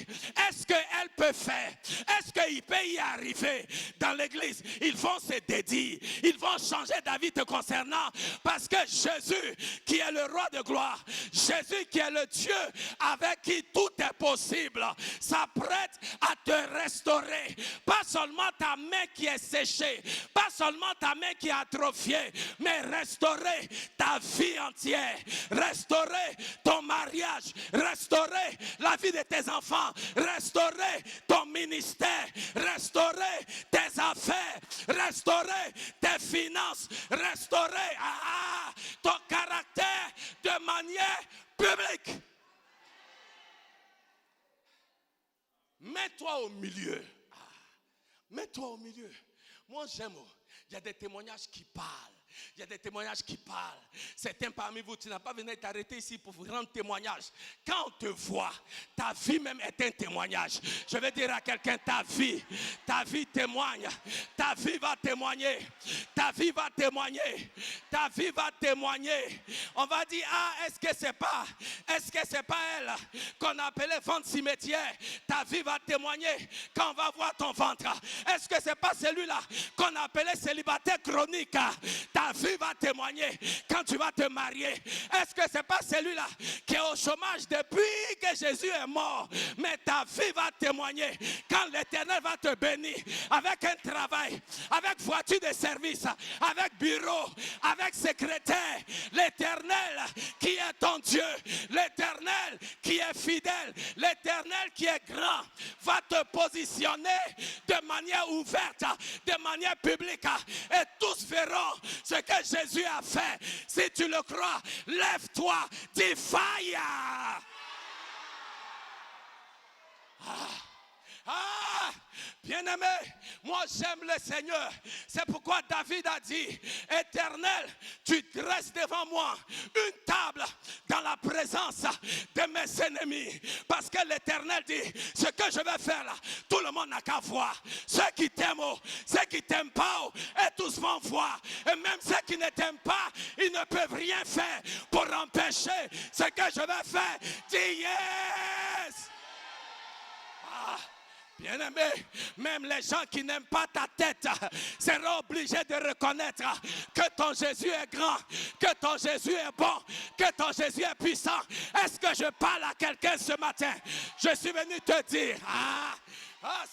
est-ce qu'elle peut faire? Est-ce qu'il peut y arriver? Dans l'église, ils vont se dédier, ils vont changer d'avis te concernant, parce que Jésus qui est le roi de gloire, Jésus qui est le Dieu avec qui tout est possible, s'apprête à te restaurer. Pas seulement ta main qui est séchée, pas seulement ta main qui est atrophiée, mais restaurer ta vie entière, restaurer ton mariage, restaurer la vie de tes enfants, restaurer ton ministère, restaurer tes affaires, restaurer tes finances, restaurer ton caractère de manière publique. Mets-toi au milieu. Mets-toi au milieu. Moi j'aime, il y a des témoignages qui parlent. Il y a des témoignages qui parlent. Certains parmi vous, tu n'as pas venu t'arrêter ici pour vous rendre témoignage. Quand on te voit, ta vie même est un témoignage. Je vais dire à quelqu'un, ta vie témoigne. Ta vie va témoigner. Ta vie va témoigner. Ta vie va témoigner. On va dire, est-ce que c'est pas elle qu'on appelait ventre cimetière? Ta vie va témoigner quand on va voir ton ventre. Est-ce que c'est pas celui-là qu'on appelait célibataire chronique? Ta vie va témoigner quand tu vas te marier. Est-ce que c'est pas celui-là qui est au chômage depuis que Jésus est mort? Mais ta vie va témoigner quand l'Éternel va te bénir avec un travail, avec voiture de service, avec bureau, avec secrétaire. L'Éternel qui est ton Dieu, l'Éternel qui est fidèle, l'Éternel qui est grand va te positionner de manière ouverte, de manière publique, et tous verront ce que Jésus a fait. Si tu le crois, lève-toi, dis fire. Bien-aimé, moi j'aime le Seigneur. C'est pourquoi David a dit, Éternel, tu dresses devant moi une table dans la présence de mes ennemis. Parce que l'Éternel dit, ce que je vais faire là, tout le monde n'a qu'à voir. Ceux qui t'aiment, ceux qui t'aiment pas, et tous vont voir. Et même ceux qui ne t'aiment pas, ils ne peuvent rien faire pour empêcher ce que je vais faire. Dis yes. Bien-aimé, même les gens qui n'aiment pas ta tête seront obligés de reconnaître que ton Jésus est grand, que ton Jésus est bon, que ton Jésus est puissant. Est-ce que je parle à quelqu'un ce matin? Je suis venu te dire,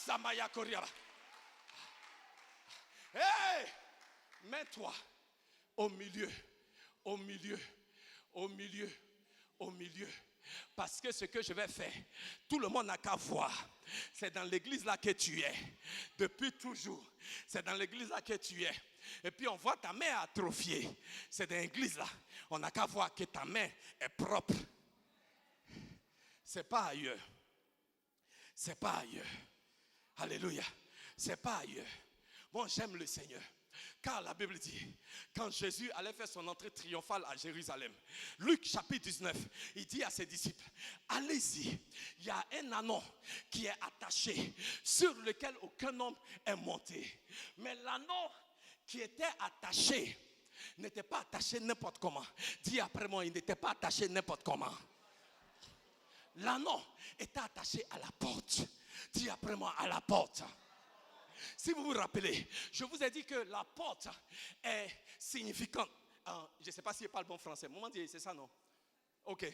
Samaya Koriaba. Hey, mets-toi au milieu. Parce que ce que je vais faire, tout le monde n'a qu'à voir. C'est dans l'église là que tu es. Depuis toujours. C'est dans l'église là que tu es. Et puis on voit ta main atrophiée. C'est dans l'église là. On n'a qu'à voir que ta main est propre. C'est pas ailleurs. C'est pas ailleurs. Alléluia. C'est pas ailleurs. Bon, j'aime le Seigneur. Car la Bible dit, quand Jésus allait faire son entrée triomphale à Jérusalem, Luc chapitre 19, il dit à ses disciples, allez-y, il y a un anon qui est attaché, sur lequel aucun homme est monté. Mais l'anon qui était attaché, n'était pas attaché n'importe comment. Dis après moi, il n'était pas attaché n'importe comment. L'anon était attaché à la porte. Dis après moi, à la porte. Si vous vous rappelez, je vous ai dit que la porte est significante. Je ne sais pas si je parle bon français. Moment dit, c'est ça, non? Ok.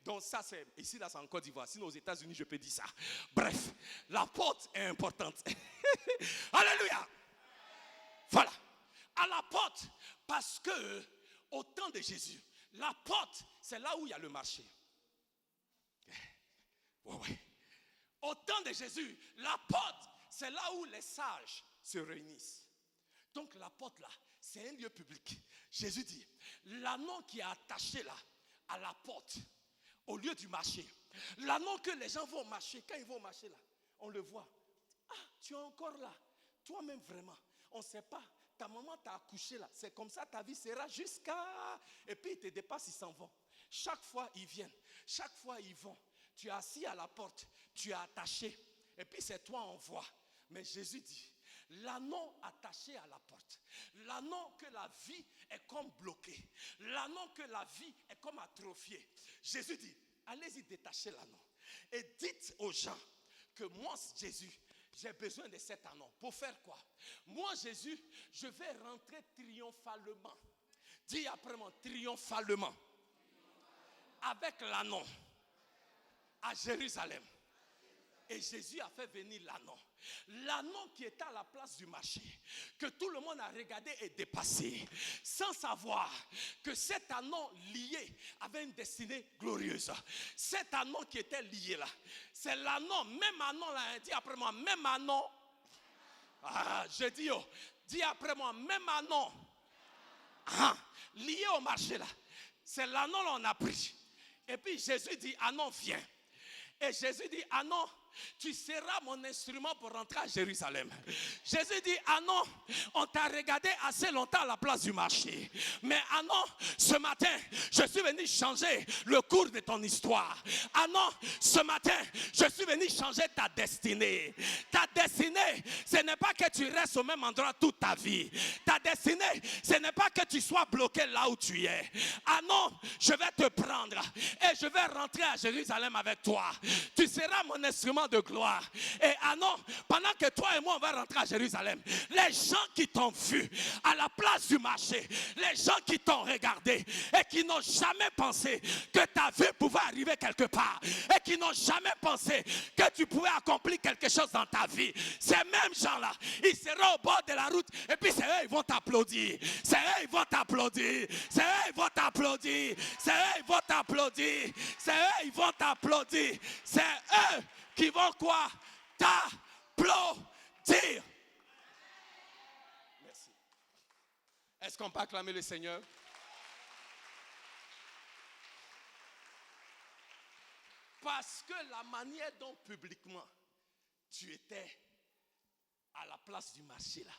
Donc ça, c'est ici, là, c'est en Côte d'Ivoire. Sinon, aux États-Unis, je peux dire ça. Bref, la porte est importante. Alléluia. Voilà. À la porte, parce que au temps de Jésus, la porte, c'est là où il y a le marché. Ouais. Au temps de Jésus, la porte, c'est là où les sages se réunissent. Donc la porte là, c'est un lieu public. Jésus dit, l'anneau qui est attaché là, à la porte, au lieu du marché. L'anneau que les gens vont marcher, quand ils vont marcher là, on le voit. Tu es encore là. Toi-même vraiment, on ne sait pas. Ta maman t'a accouché là. C'est comme ça ta vie sera jusqu'à... Et puis ils te dépassent, ils s'en vont. Chaque fois ils viennent. Chaque fois ils vont. Tu es assis à la porte. Tu es attaché. Et puis c'est toi on voit. Mais Jésus dit, l'anneau attaché à la porte, l'anneau que la vie est comme bloquée, l'anneau que la vie est comme atrophiée. Jésus dit, allez-y détacher l'anneau. Et dites aux gens que moi, Jésus, j'ai besoin de cet anneau. Pour faire quoi? Moi, Jésus, je vais rentrer triomphalement. Dis après moi, triomphalement. Avec l'anneau à Jérusalem. Et Jésus a fait venir l'anneau. L'anneau qui était à la place du marché, que tout le monde a regardé et dépassé, sans savoir que cet anneau lié avait une destinée glorieuse. Cet anneau qui était lié là, c'est l'anneau, même anneau là, dis après moi, même anneau. Je dis, dis après moi, même anneau. Lié au marché là, c'est l'anneau là on a pris. Et puis Jésus dit, anneau viens. Et Jésus dit, anneau, tu seras mon instrument pour rentrer à Jérusalem. Jésus dit, ah non, on t'a regardé assez longtemps à la place du marché. Mais ah non, ce matin, je suis venu changer le cours de ton histoire. Ah non, ce matin, je suis venu changer ta destinée. Ta destinée, ce n'est pas que tu restes au même endroit toute ta vie. Ta destinée, ce n'est pas que tu sois bloqué là où tu es. Ah non, je vais te prendre et je vais rentrer à Jérusalem avec toi. Tu seras mon instrument de gloire. Et ah non, pendant que toi et moi on va rentrer à Jérusalem, les gens qui t'ont vu à la place du marché, les gens qui t'ont regardé et qui n'ont jamais pensé que ta vie pouvait arriver quelque part et qui n'ont jamais pensé que tu pouvais accomplir quelque chose dans ta vie, ces mêmes gens-là, ils seront au bord de la route et puis c'est eux, ils vont t'applaudir. C'est eux, ils vont t'applaudir. C'est eux, ils vont t'applaudir. C'est eux, ils vont t'applaudir. C'est eux, ils vont t'applaudir. C'est eux qui vont quoi? T'applaudir. Merci. Est-ce qu'on peut acclamer le Seigneur? Parce que la manière dont publiquement tu étais à la place du marché là,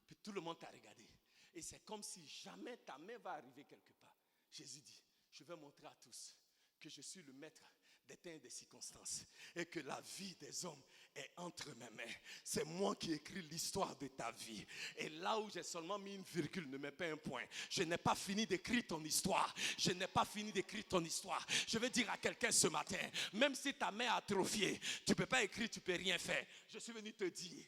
puis tout le monde t'a regardé. Et c'est comme si jamais ta main va arriver quelque part. Jésus dit, je vais montrer à tous que je suis le maître des temps et des circonstances et que la vie des hommes est entre mes mains. C'est moi qui écris l'histoire de ta vie. Et là où j'ai seulement mis une virgule, ne mets pas un point. Je n'ai pas fini d'écrire ton histoire. Je n'ai pas fini d'écrire ton histoire. Je veux dire à quelqu'un ce matin, même si ta main est atrophiée, tu ne peux pas écrire, tu ne peux rien faire. Je suis venu te dire,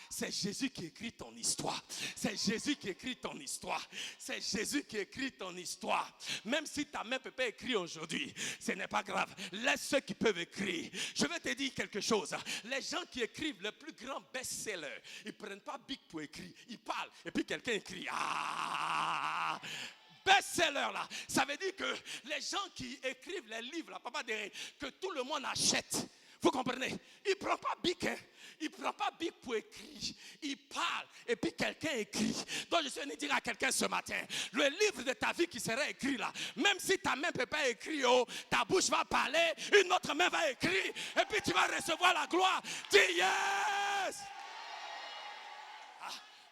c'est Jésus qui écrit ton histoire. C'est Jésus qui écrit ton histoire. C'est Jésus qui écrit ton histoire. Même si ta main ne peut pas écrire aujourd'hui, ce n'est pas grave. Laisse ceux qui peuvent écrire. Je vais te dire quelque chose. Les gens qui écrivent les plus grands best-sellers, ils ne prennent pas Bic pour écrire. Ils parlent et puis quelqu'un écrit. Best-seller là, ça veut dire que les gens qui écrivent les livres là, papa derrière, que tout le monde achète. Vous comprenez? Il ne prend pas Bic, hein? Il ne prend pas Bic pour écrire. Il parle et puis quelqu'un écrit. Donc je suis venu dire à quelqu'un ce matin, le livre de ta vie qui sera écrit là, même si ta main ne peut pas écrire, ta bouche va parler, une autre main va écrire et puis tu vas recevoir la gloire. Dis yes!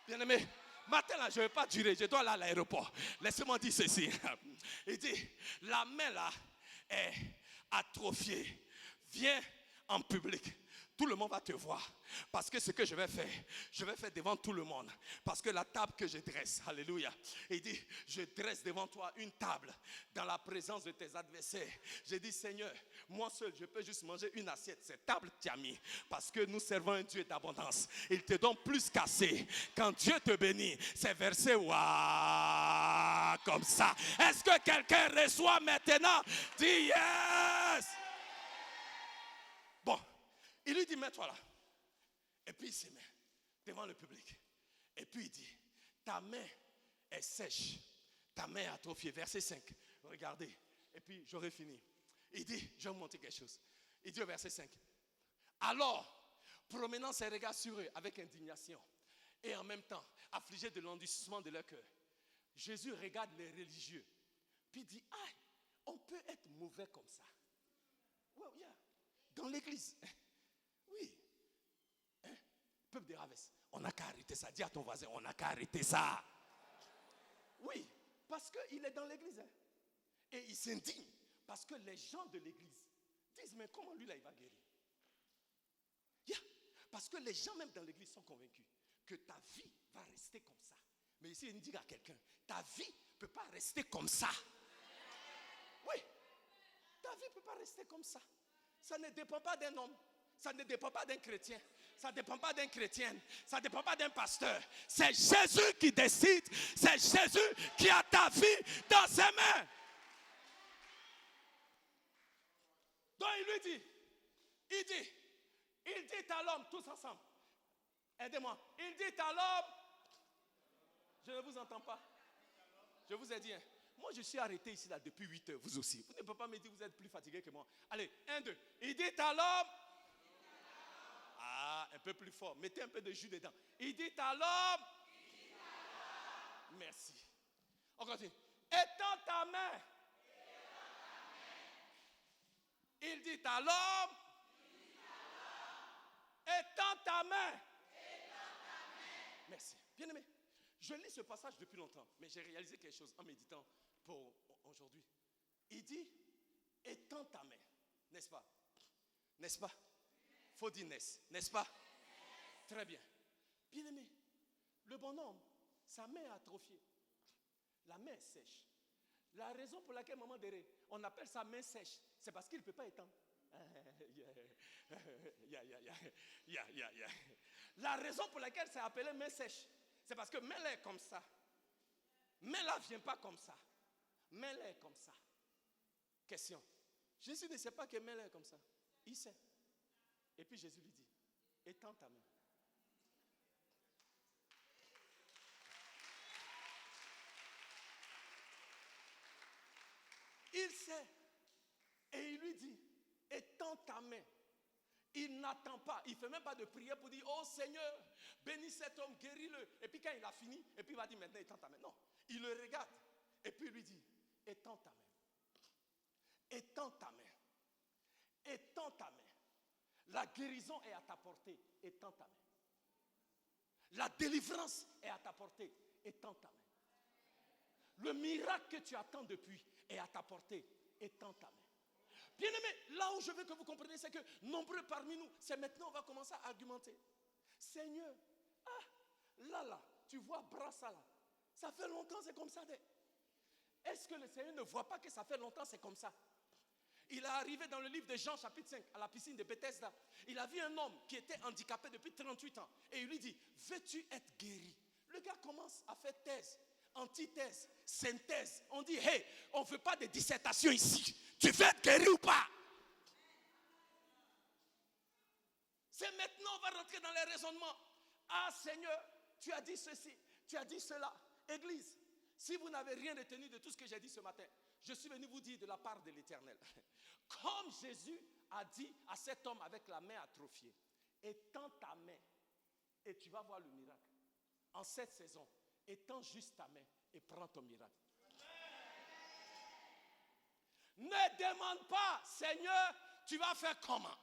Bien-aimé, matin là, je ne vais pas durer, je dois aller à l'aéroport. Laissez-moi dire ceci. Il dit, la main là est atrophiée. Viens en public. Tout le monde va te voir. Parce que ce que je vais faire devant tout le monde. Parce que la table que je dresse, alléluia. Il dit, je dresse devant toi une table dans la présence de tes adversaires. J'ai dit, Seigneur, moi seul, je peux juste manger une assiette. Cette table tu as mis. Parce que nous servons un Dieu d'abondance. Il te donne plus qu'assez. Quand Dieu te bénit, c'est versé comme ça. Est-ce que quelqu'un reçoit maintenant? Dis yes! Bon, il lui dit, mets-toi là. Et puis il se met devant le public. Et puis il dit, ta main est sèche. Ta main est atrophiée. Verset 5. Regardez. Et puis j'aurai fini. Il dit, je vais vous montrer quelque chose. Il dit au verset 5. Alors, promenant ses regards sur eux avec indignation et en même temps affligé de l'endurcissement de leur cœur, Jésus regarde les religieux. Puis il dit, on peut être mauvais comme ça. Well, yeah. Dans l'église. Oui. Peuple de Ravès. On n'a qu'à arrêter ça. Dis à ton voisin, on n'a qu'à arrêter ça. Oui. Parce qu'il est dans l'église. Et il s'indigne. Parce que les gens de l'église disent, mais comment lui là il va guérir? Yeah. Parce que les gens même dans l'église sont convaincus que ta vie va rester comme ça. Mais ici il dit à quelqu'un, ta vie ne peut pas rester comme ça. Oui. Ta vie ne peut pas rester comme ça. Ça ne dépend pas d'un homme. Ça ne dépend pas d'un chrétien. Ça ne dépend pas d'un chrétien. Ça ne dépend pas d'un pasteur. C'est Jésus qui décide. C'est Jésus qui a ta vie dans ses mains. Donc il lui dit, il dit à l'homme, tous ensemble, aidez-moi. Il dit à l'homme, je ne vous entends pas. Je vous ai dit, moi je suis arrêté ici là depuis 8 heures, vous aussi. Vous ne pouvez pas me dire que vous êtes plus fatigué que moi. Allez, 1, 2. Il dit à l'homme, un peu plus fort, mettez un peu de jus dedans. Il dit à l'homme, merci. On continue. Étends ta main. Il dit à l'homme, Étends ta main. Merci. Bien-aimé, je lis ce passage depuis longtemps, mais j'ai réalisé quelque chose en méditant pour aujourd'hui. Il dit, étends ta main, n'est-ce pas? N'est-ce pas? Faut dire n'est-ce pas? Très bien. Bien-aimé, le bonhomme, sa main est atrophiée. La main est sèche. La raison pour laquelle, maman Déré, on appelle ça main sèche, c'est parce qu'il ne peut pas étendre. La raison pour laquelle c'est appelé main sèche, c'est parce que main-là est comme ça. Main-là ne vient pas comme ça. Main-là est comme ça. Question. Jésus ne sait pas que main-là est comme ça. Il sait. Et puis Jésus lui dit, étends ta main. Il sait. Et il lui dit, étends ta main. Il n'attend pas. Il ne fait même pas de prière pour dire, oh Seigneur, bénis cet homme, guéris-le. Et puis quand il a fini, et puis il va dire maintenant, étends ta main. Non. Il le regarde. Et puis il lui dit, étends ta main. Étends ta main. Étends ta main. La guérison est à ta portée. Étends ta main. La délivrance est à ta portée. Étends ta main. Le miracle que tu attends depuis est à ta portée. Étends ta main. Bien-aimé, là où je veux que vous compreniez, c'est que nombreux parmi nous, c'est maintenant on va commencer à argumenter. Seigneur, là, tu vois Brassa là, ça fait longtemps c'est comme ça. Est-ce que le Seigneur ne voit pas que ça fait longtemps c'est comme ça? Il est arrivé dans le livre de Jean chapitre 5 à la piscine de Bethesda. Il a vu un homme qui était handicapé depuis 38 ans. Et il lui dit, veux-tu être guéri? Le gars commence à faire thèse, antithèse, synthèse. On dit, hey, on ne veut pas de dissertation ici. Tu veux être guéri ou pas? C'est maintenant on va rentrer dans les raisonnements. Ah Seigneur, tu as dit ceci, tu as dit cela. Église, si vous n'avez rien retenu de tout ce que j'ai dit ce matin, je suis venu vous dire de la part de l'Éternel. Comme Jésus a dit à cet homme avec la main atrophiée, étends ta main et tu vas voir le miracle. En cette saison, étends juste ta main et prends ton miracle. Ne demande pas, Seigneur, tu vas faire comment?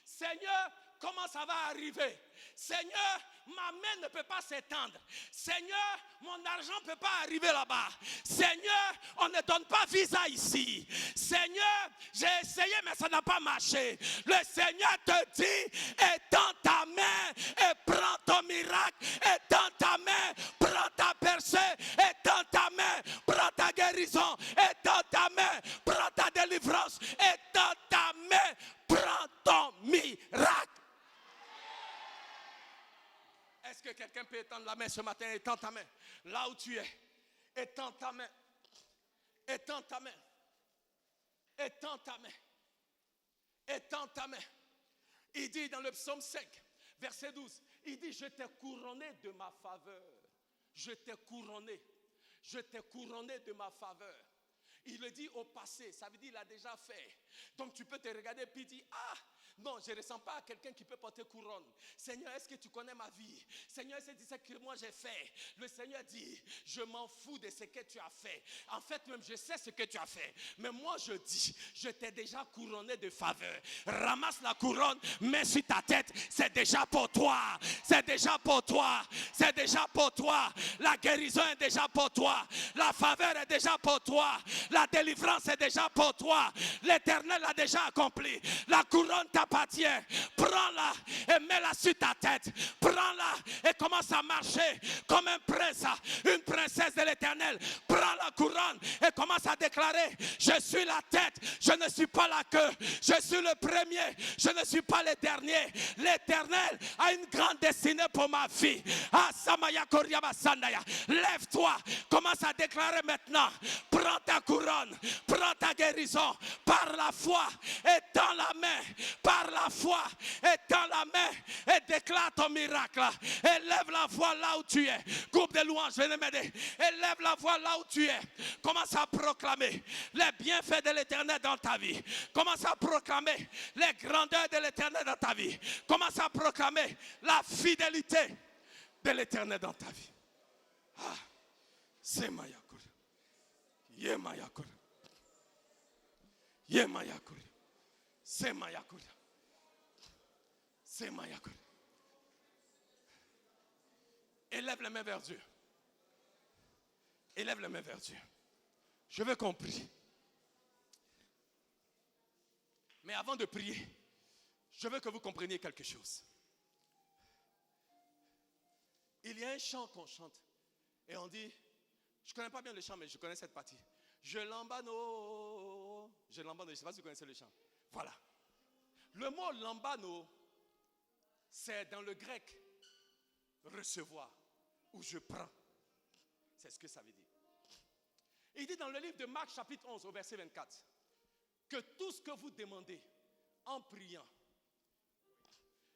Seigneur, comment ça va arriver? Seigneur, ma main ne peut pas s'étendre. Seigneur, mon argent ne peut pas arriver là-bas. Seigneur, on ne donne pas visa ici. Seigneur, j'ai essayé mais ça n'a pas marché. Le Seigneur te dit, étends ta main et prends ton miracle. Étends ta main, prends ta percée. Étends ta main, prends ta guérison. Étends ta main, prends ta délivrance. Étends ta main, prends ton miracle. Est-ce que quelqu'un peut étendre la main ce matin? Étends ta main. Là où tu es. Étends ta main. Étends ta main. Étends ta main. Étends ta main. Il dit dans le psaume 5, verset 12, il dit, je t'ai couronné de ma faveur. Je t'ai couronné. Je t'ai couronné de ma faveur. Il le dit au passé, ça veut dire qu'il a déjà fait. Donc tu peux te regarder et puis dire, ah, non, je ne ressens pas à quelqu'un qui peut porter couronne. Seigneur, est-ce que tu connais ma vie? Seigneur, c'est ce que moi j'ai fait. Le Seigneur dit, je m'en fous de ce que tu as fait. En fait, même je sais ce que tu as fait. Mais moi je dis, je t'ai déjà couronné de faveur. Ramasse la couronne, mets sur ta tête. C'est déjà pour toi. C'est déjà pour toi. C'est déjà pour toi. La guérison est déjà pour toi. La faveur est déjà pour toi. La délivrance est déjà pour toi. L'Éternel a déjà accompli. La couronne t'appartient. Prends-la et mets-la sur ta tête. Prends-la et commence à marcher comme un prince, une princesse de l'Éternel. Prends la couronne et commence à déclarer, je suis la tête, je ne suis pas la queue. Je suis le premier, je ne suis pas le dernier. L'Éternel a une grande destinée pour ma vie. Ah, Samaya Koriaba Sandaya. Lève-toi, commence à déclarer maintenant. Prends ta couronne, prends ta guérison par la foi. Étends la main par la foi. Étends la main et déclare ton miracle. Élève la voix là où tu es. Groupe de louanges, venez m'aider. Élève la voix là où tu es. Commence à proclamer les bienfaits de l'Éternel dans ta vie. Commence à proclamer les grandeurs de l'Éternel dans ta vie. Commence à proclamer la fidélité de l'Éternel dans ta vie. Ah, c'est Mayakura. Yemayakura. Yemayakura. C'est Mayakura. C'est Mayakura. Élève les mains vers Dieu. Élève les mains vers Dieu. Je veux qu'on prie. Mais avant de prier, je veux que vous compreniez quelque chose. Il y a un chant qu'on chante. Et on dit, je ne connais pas bien le chant, mais je connais cette partie. Je lambano. Je lambano, je ne sais pas si vous connaissez le chant. Voilà. Le mot lambano, c'est dans le grec recevoir ou je prends. C'est ce que ça veut dire. Il dit dans le livre de Marc chapitre 11 au verset 24 que tout ce que vous demandez en priant,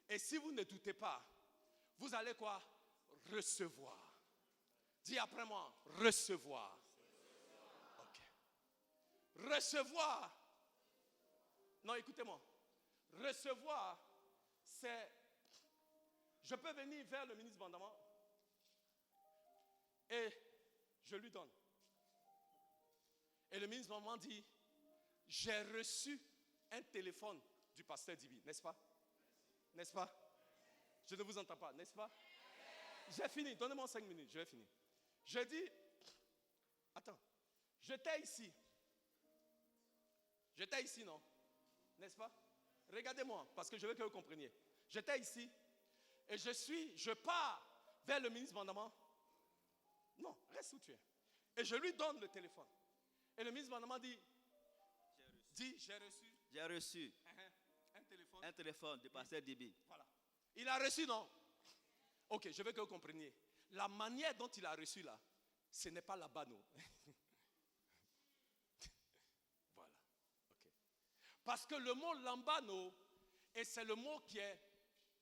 et si vous ne doutez pas, vous allez quoi? Recevoir. Dis après moi, recevoir. Ok. Recevoir. Non, écoutez-moi. Recevoir, c'est... Je peux venir vers le ministre Bandama et je lui donne. Et le ministre Bandama dit, j'ai reçu un téléphone du pasteur Dibi, n'est-ce pas? N'est-ce pas? Je ne vous entends pas, n'est-ce pas? J'ai fini, donnez-moi 5 minutes, je vais finir. Je dis, attends, j'étais ici. J'étais ici, non? N'est-ce pas? Regardez-moi, parce que je veux que vous compreniez. J'étais ici et je pars vers le ministre Bandama. Non, reste où tu es. Et je lui donne le téléphone. Et le ministre Bandama dit, j'ai reçu un téléphone de pasteur Dibi. Voilà. Il a reçu, non? Ok, je veux que vous compreniez. La manière dont il a reçu là, ce n'est pas la bano. Voilà. Ok. Parce que le mot lambano, et c'est le mot qui est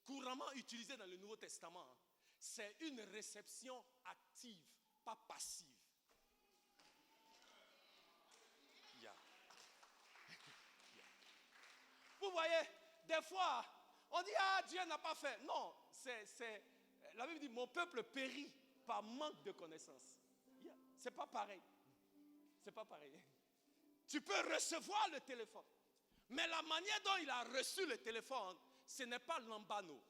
couramment utilisé dans le Nouveau Testament, c'est une réception active, pas passive. Yeah. Vous voyez, des fois, on dit, ah, Dieu n'a pas fait. Non, la Bible dit, mon peuple périt par manque de connaissance. Yeah. C'est pas pareil. C'est pas pareil. Tu peux recevoir le téléphone. Mais la manière dont il a reçu le téléphone, ce n'est pas lambano.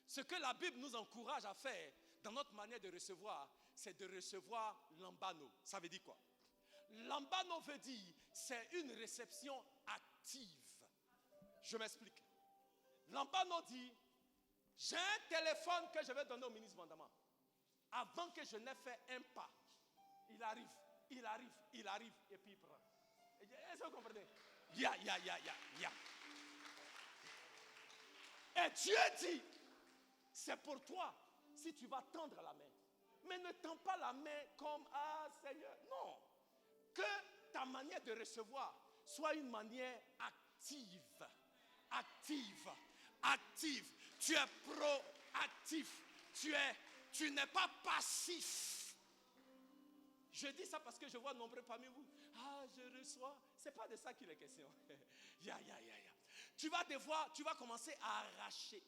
Ce que la Bible nous encourage à faire dans notre manière de recevoir, c'est de recevoir lambano. Ça veut dire quoi? Lambano veut dire, c'est une réception active. Je m'explique. Lambano dit, j'ai un téléphone que je vais donner au ministre Bandama. Avant que je n'ai fait un pas, il arrive, et puis il prend. Est-ce que vous comprenez? Ya. Et Dieu dit, c'est pour toi si tu vas tendre la main. Mais ne tends pas la main comme, ah Seigneur, non. Que ta manière de recevoir soit une manière active. Tu es proactif. Tu n'es pas passif. Je dis ça parce que je vois nombreux parmi vous. Ah, je reçois. C'est pas de ça qu'il est question. Ya. Tu vas commencer à arracher.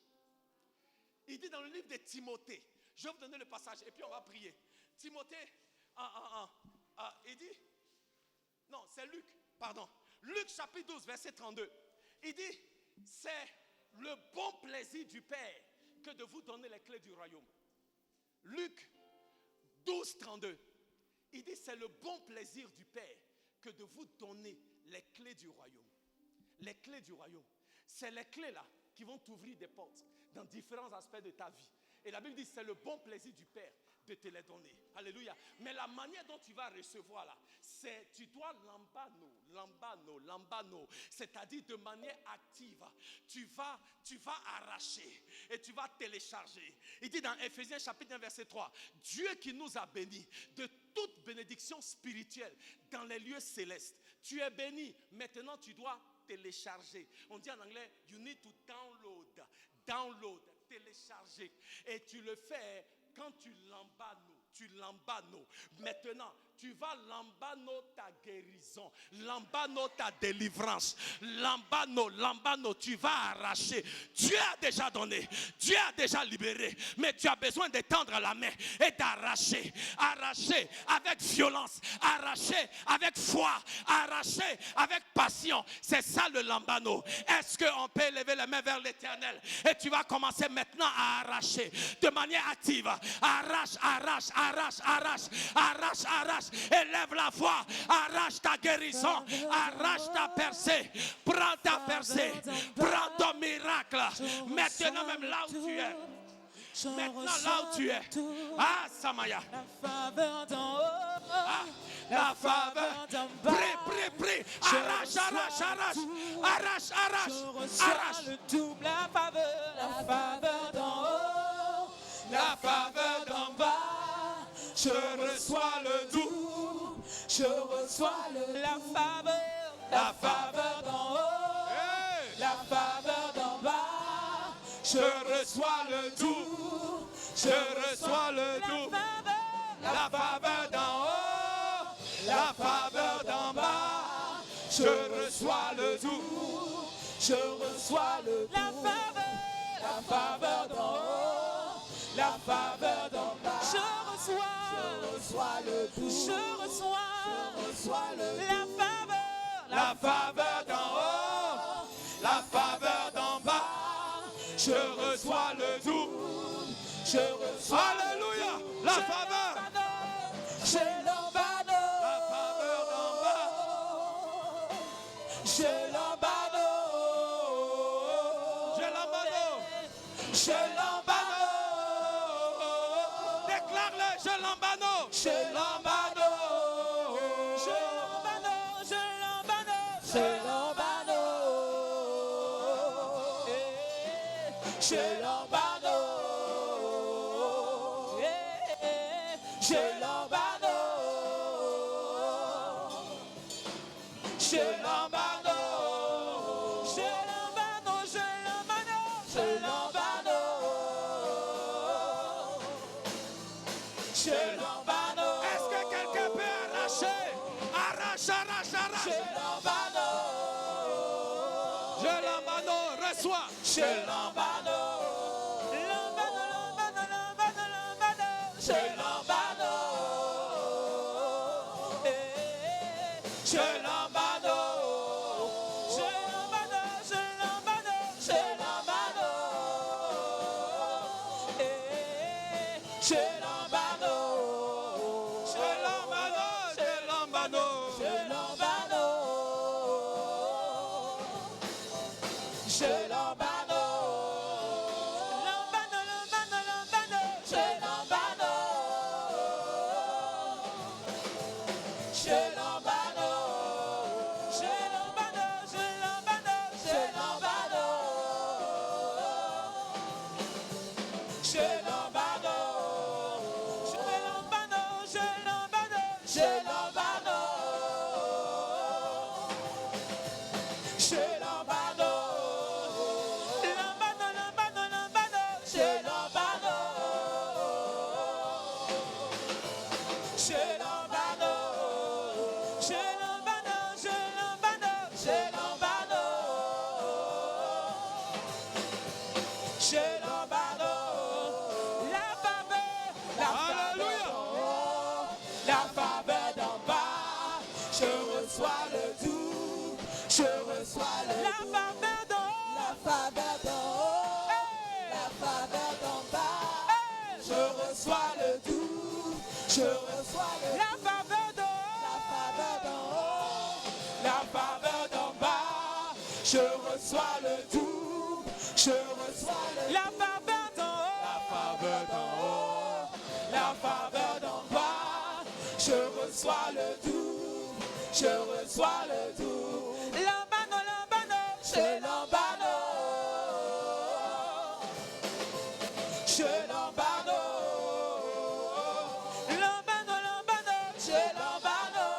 Il dit dans le livre de Timothée. Je vais vous donner le passage et puis on va prier. Timothée, il dit, non, c'est Luc, pardon. Luc chapitre 12, verset 32. Il dit, c'est le bon plaisir du Père que de vous donner les clés du royaume. Luc 12, 32. Il dit, c'est le bon plaisir du Père que de vous donner les clés du royaume. Les clés du royaume. C'est les clés là qui vont t'ouvrir des portes dans différents aspects de ta vie. Et la Bible dit, c'est le bon plaisir du Père de te les donner. Alléluia. Mais la manière dont tu vas recevoir là, c'est tu dois lambano, c'est-à-dire de manière active. Tu vas arracher et tu vas télécharger. Il dit dans Ephésiens chapitre 1 verset 3, Dieu qui nous a bénis de toute bénédiction spirituelle dans les lieux célestes. Tu es béni. Maintenant tu dois télécharger. On dit en anglais, you need to download, télécharger. Et tu le fais quand tu lambano, tu lambano. Maintenant, tu vas lambano ta guérison, lambano ta délivrance, lambano, tu vas arracher. Dieu a déjà donné, Dieu a déjà libéré, mais tu as besoin de tendre la main et d'arracher, arracher avec violence, arracher avec foi, arracher avec passion. C'est ça le lambano. Est-ce qu'on peut lever les mains vers l'Éternel et tu vas commencer maintenant à arracher de manière active. Arrache, arrache, arrache, arrache, arrache, arrache. Élève la voix, arrache ta guérison, arrache ta percée, prends ta percée, prends ton miracle. Maintenant même là où tu es. Maintenant là où tu es. Ah, Samaya. La faveur d'en haut. Ah, la faveur. Prie. Arrache, arrache, arrache. Arrache, arrache. Arrache. Le double, la faveur d'en haut. La faveur d'en bas. Je reçois le doux. Je reçois La faveur d'en haut, Hey. la faveur d'en bas. Je reçois le doux. Je reçois le doux. La faveur d'en haut. La faveur d'en bas. Je reçois le doux. Je reçois le La doux, faveur. la faveur d'en haut, la faveur d'en bas. Je reçois le doux, Je reçois le la faveur. La faveur d'en haut. La faveur d'en bas. Je reçois le doux. je reçois Alléluia. La faveur. j'ai l'ambano, La faveur d'en bas. j'ai l'ambano, Je l'embano. j'ai l'ambano, Déclare-le, je l'embano. j'ai l'ambano, j'ai l'ambano, j'ai l'ambano, j'ai l'ambano, j'ai l'ambano, j'ai l'ambano, j'ai l'ambano, Est-ce que quelqu'un peut arracher? Arrache, arrache, arrache. j'ai l'ambano, Je l'embano, reçois. j'ai l'ambano, j'ai l'ambano, j'ai l'ambano, j'ai l'ambano, j'ai l'ambano, j'ai l'ambano, Je l'embano, je l'embano. j'ai l'ambano, j'ai l'ambano, j'ai l'ambano, j'ai l'ambano, j'ai l'ambano, j'ai l'ambano, j'ai l'ambano, j'ai l'ambano, j'ai l'ambano, j'ai l'ambano, j'ai l'ambano, j'ai l'ambano, Alléluia. la faveur d'en bas, je reçois le doux, je reçois le doux, la faveur d'en haut, la faveur d'en bas, je reçois le doux, je reçois le La faveur d'en la faveur d'en haut, la faveur d'en bas, je reçois le doux, je reçois le La faveur d'en haut. la faveur d'en haut, la faveur d'en bas, je reçois le doux, je reçois le doux, Lambano, j'ai l'ambano, j'ai l'ambano, j'ai l'ambano,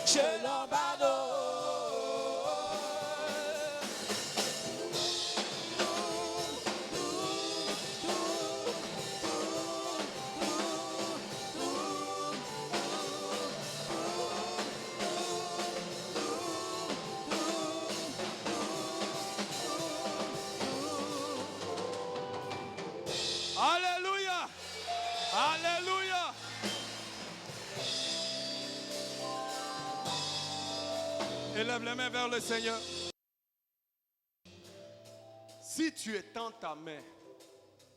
j'ai l'ambano. Élève les mains vers le Seigneur. Si tu étends ta main,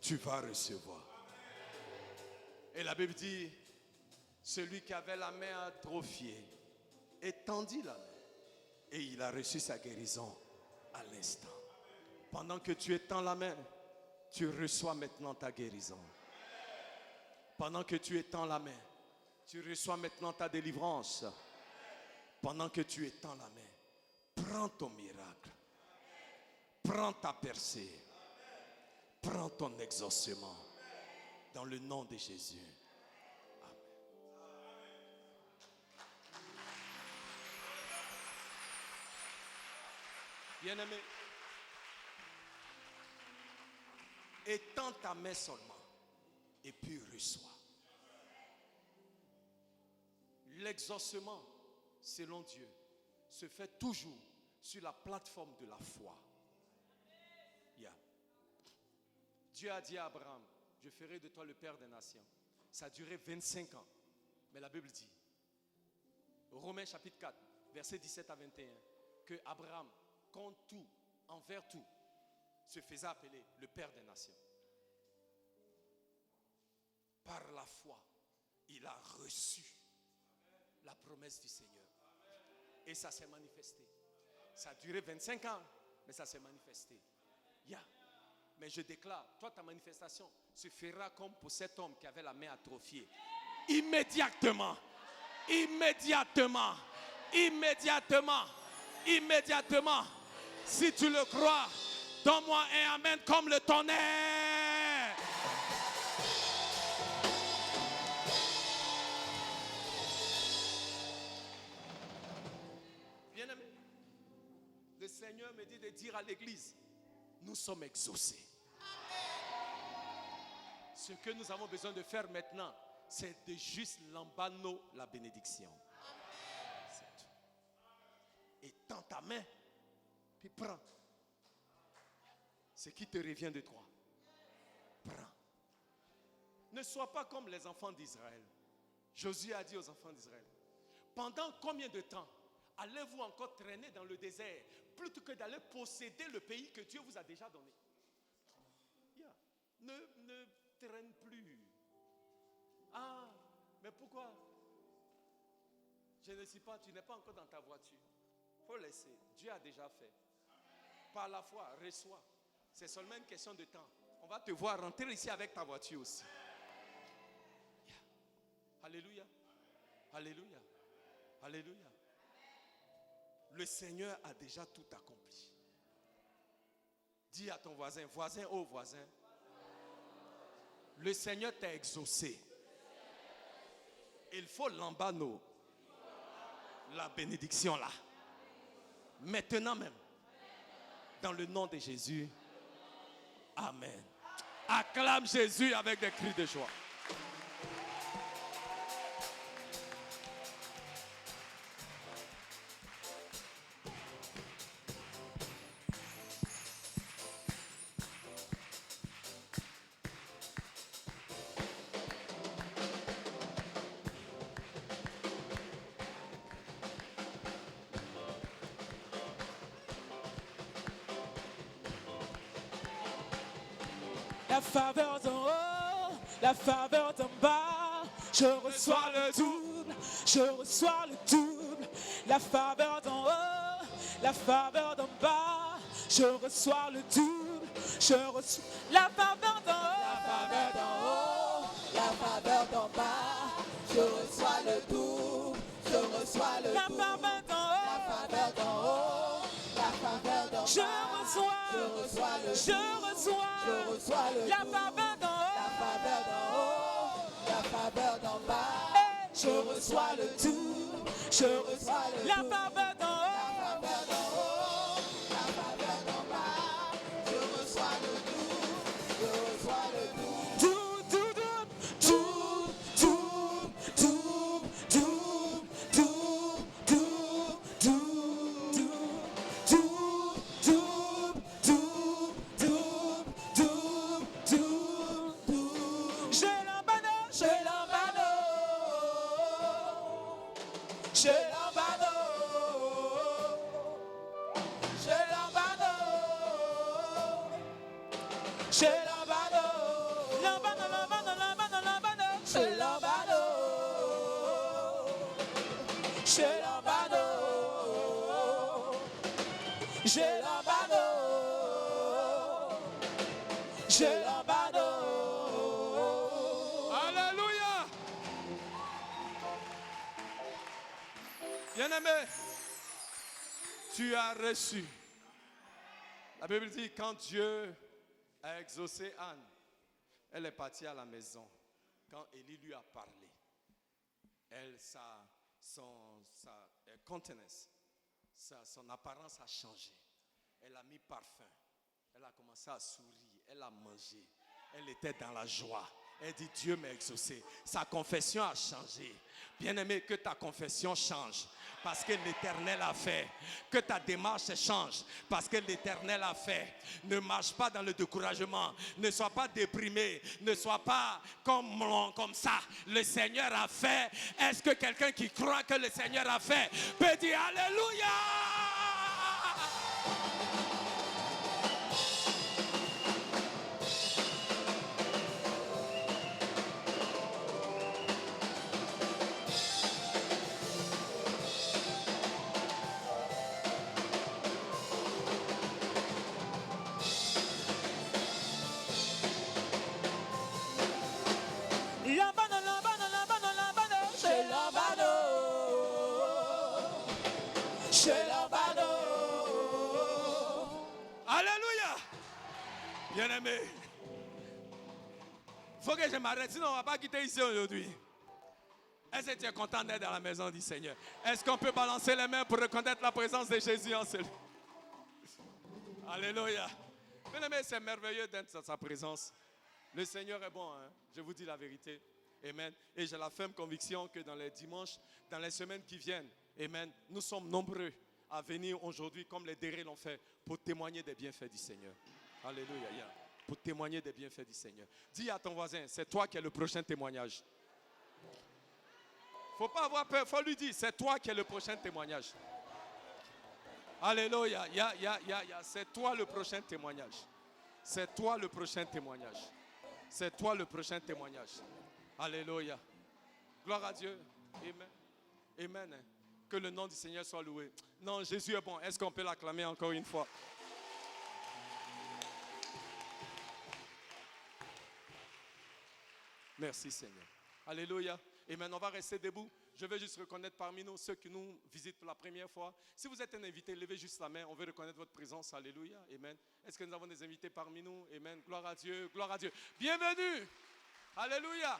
tu vas recevoir. Et la Bible dit, celui qui avait la main atrophiée étendit la main et il a reçu sa guérison à l'instant. Pendant que tu étends la main, tu reçois maintenant ta guérison. Pendant que tu étends la main, tu reçois maintenant ta délivrance. Pendant que tu étends la main, prends ton miracle. Prends ta percée. Prends ton exaucement. Dans le nom de Jésus. Amen. Bien-aimé, étends ta main seulement et puis reçois. L'exaucement, selon Dieu, se fait toujours sur la plateforme de la foi. Yeah. Dieu a dit à Abraham, je ferai de toi le père des nations. Ça a duré 25 ans. Mais la Bible dit, Romains chapitre 4, versets 17 à 21, que Abraham, contre tout, envers tout, se faisait appeler le père des nations. Par la foi, il a reçu la promesse du Seigneur. Et ça s'est manifesté. Ça a duré 25 ans, mais ça s'est manifesté. Yeah. Mais je déclare, toi ta manifestation se fera comme pour cet homme qui avait la main atrophiée. Immédiatement, immédiatement, immédiatement, immédiatement. Si tu le crois, donne-moi un amen comme le tonnerre. Bien-aimé, le Seigneur me dit de dire à l'église, nous sommes exaucés. Ce que nous avons besoin de faire maintenant, c'est de juste l'embano la bénédiction. C'est tout. Et tends ta main, puis prends. Ce qui te revient de toi. Prends. Ne sois pas comme les enfants d'Israël. Josué a dit aux enfants d'Israël, pendant combien de temps allez-vous encore traîner dans le désert plutôt que d'aller posséder le pays que Dieu vous a déjà donné? Yeah. Ne traîne plus. Ah, mais pourquoi? Je ne sais pas, tu n'es pas encore dans ta voiture. Il faut laisser. Dieu a déjà fait. Par la foi, reçois. C'est seulement une question de temps. On va te voir rentrer ici avec ta voiture aussi. Yeah. Alléluia. Alléluia. Alléluia. Le Seigneur a déjà tout accompli. Dis à ton voisin, voisin, oh voisin, le Seigneur t'a exaucé. Il faut l'embano, la bénédiction là. Maintenant même, dans le nom de Jésus. Amen. Acclame Jésus avec des cris de joie. La faveur d'en haut, la faveur d'en bas, je reçois le double, je reçois le double. La faveur d'en haut, la faveur d'en bas, je reçois le double, je reçois la faveur d'en haut, La faveur d'en haut, la faveur d'en bas, je reçois le double, je reçois le la double. faveur d'en La haut, faveur d'en haut, la faveur d'en je bas, reçois, je reçois le je double, reçois, je reçois le la double. faveur d'en La faveur d'en haut, la faveur d'en bas, haut, je reçois le double, je reçois le la double. faveur d'en haut. La faveur d'en haut, la faveur d'en bas, je reçois le double, je reçois le double. Je l'embano, Chez Lambano. Lambano, Lambano, Lambano, Lambano. Chez Lambano. Chez Lambano. Chez Lambano. Chez Lambano. Alléluia. Bien-aimé, tu as reçu. La Bible dit quand Dieu a exaucé Anne, elle est partie à la maison. Quand Élie lui a parlé, son contenance, son apparence a changé. Elle a mis parfum. Elle a commencé à sourire. Elle a mangé. Elle était dans la joie. Elle dit Dieu m'a exaucé. Sa confession a changé. Bien-aimé, que ta confession change. Parce que l'Éternel a fait. Que ta démarche change. Parce que l'Éternel a fait. Ne marche pas dans le découragement. Ne sois pas déprimé. Ne sois pas comme ça. Le Seigneur a fait. Est-ce que quelqu'un qui croit que le Seigneur a fait peut dire Alléluia? Lambano, Lambano, Lambano, Lambano. Chez Lambano. Chez Lambano. Alléluia. Bien-aimé, il faut que je m'arrête, sinon on ne va pas quitter ici aujourd'hui. Est-ce que tu es content d'être dans la maison du Seigneur? Est-ce qu'on peut balancer les mains pour reconnaître la présence de Jésus en celui? Alléluia. Bien-aimé, c'est merveilleux d'être dans sa présence. Le Seigneur est bon, hein? Je vous dis la vérité. Amen. Et j'ai la ferme conviction que dans les dimanches, dans les semaines qui viennent, amen, nous sommes nombreux à venir aujourd'hui, comme les Dérés l'ont fait, pour témoigner des bienfaits du Seigneur. Alléluia. Yeah. Pour témoigner des bienfaits du Seigneur. Dis à ton voisin, c'est toi qui es le prochain témoignage. Il ne faut pas avoir peur, il faut lui dire, c'est toi qui es le prochain témoignage. Alléluia. C'est toi le prochain témoignage. C'est toi le prochain témoignage. C'est toi le prochain témoignage. Alléluia. Gloire à Dieu. Amen. Amen. Que le nom du Seigneur soit loué. Non, Jésus est bon. Est-ce qu'on peut l'acclamer encore une fois? Merci Seigneur. Alléluia. Amen. On va rester debout. Je vais juste reconnaître parmi nous ceux qui nous visitent pour la première fois. Si vous êtes un invité, levez juste la main. On veut reconnaître votre présence. Alléluia. Amen. Est-ce que nous avons des invités parmi nous? Amen. Gloire à Dieu. Gloire à Dieu. Bienvenue. Alléluia.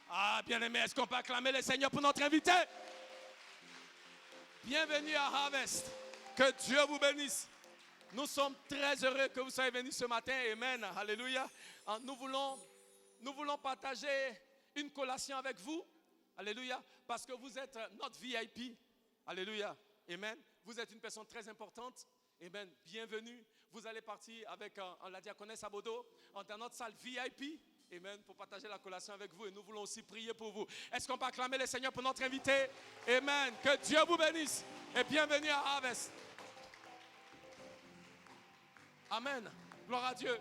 Ah, bien-aimé, est-ce qu'on peut acclamer le Seigneur pour notre invité? Bienvenue à Harvest. Que Dieu vous bénisse. Nous sommes très heureux que vous soyez venus ce matin. Amen. Alléluia. Nous voulons partager une collation avec vous. Alléluia. Parce que vous êtes notre VIP. Alléluia. Amen. Vous êtes une personne très importante. Amen. Bienvenue. Vous allez partir avec la diaconesse Abodo dans notre salle VIP. Amen. Pour partager la collation avec vous. Et nous voulons aussi prier pour vous. Est-ce qu'on peut acclamer le Seigneur pour notre invité? Amen. Que Dieu vous bénisse. Et bienvenue à Harvest. Amen. Gloire à Dieu.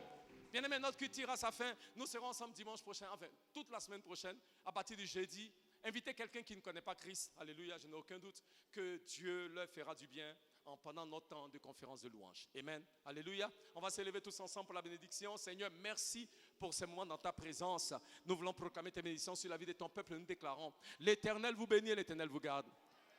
Bien-aimé, notre culte tire à sa fin. Nous serons ensemble dimanche prochain, enfin toute la semaine prochaine, à partir du jeudi. Invitez quelqu'un qui ne connaît pas Christ. Alléluia, je n'ai aucun doute que Dieu leur fera du bien pendant notre temps de conférence de louange. Amen. Alléluia. On va s'élever tous ensemble pour la bénédiction. Seigneur, merci pour ces moments dans ta présence. Nous voulons proclamer tes bénédictions sur la vie de ton peuple. Nous déclarons, l'Éternel vous bénit et l'Éternel vous garde.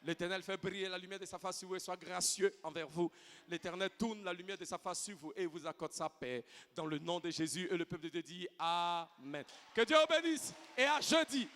L'Éternel fait briller la lumière de sa face sur vous et soit gracieux envers vous. L'Éternel tourne la lumière de sa face sur vous et vous accorde sa paix. Dans le nom de Jésus, et le peuple de Dieu dit Amen. Que Dieu vous bénisse et à jeudi.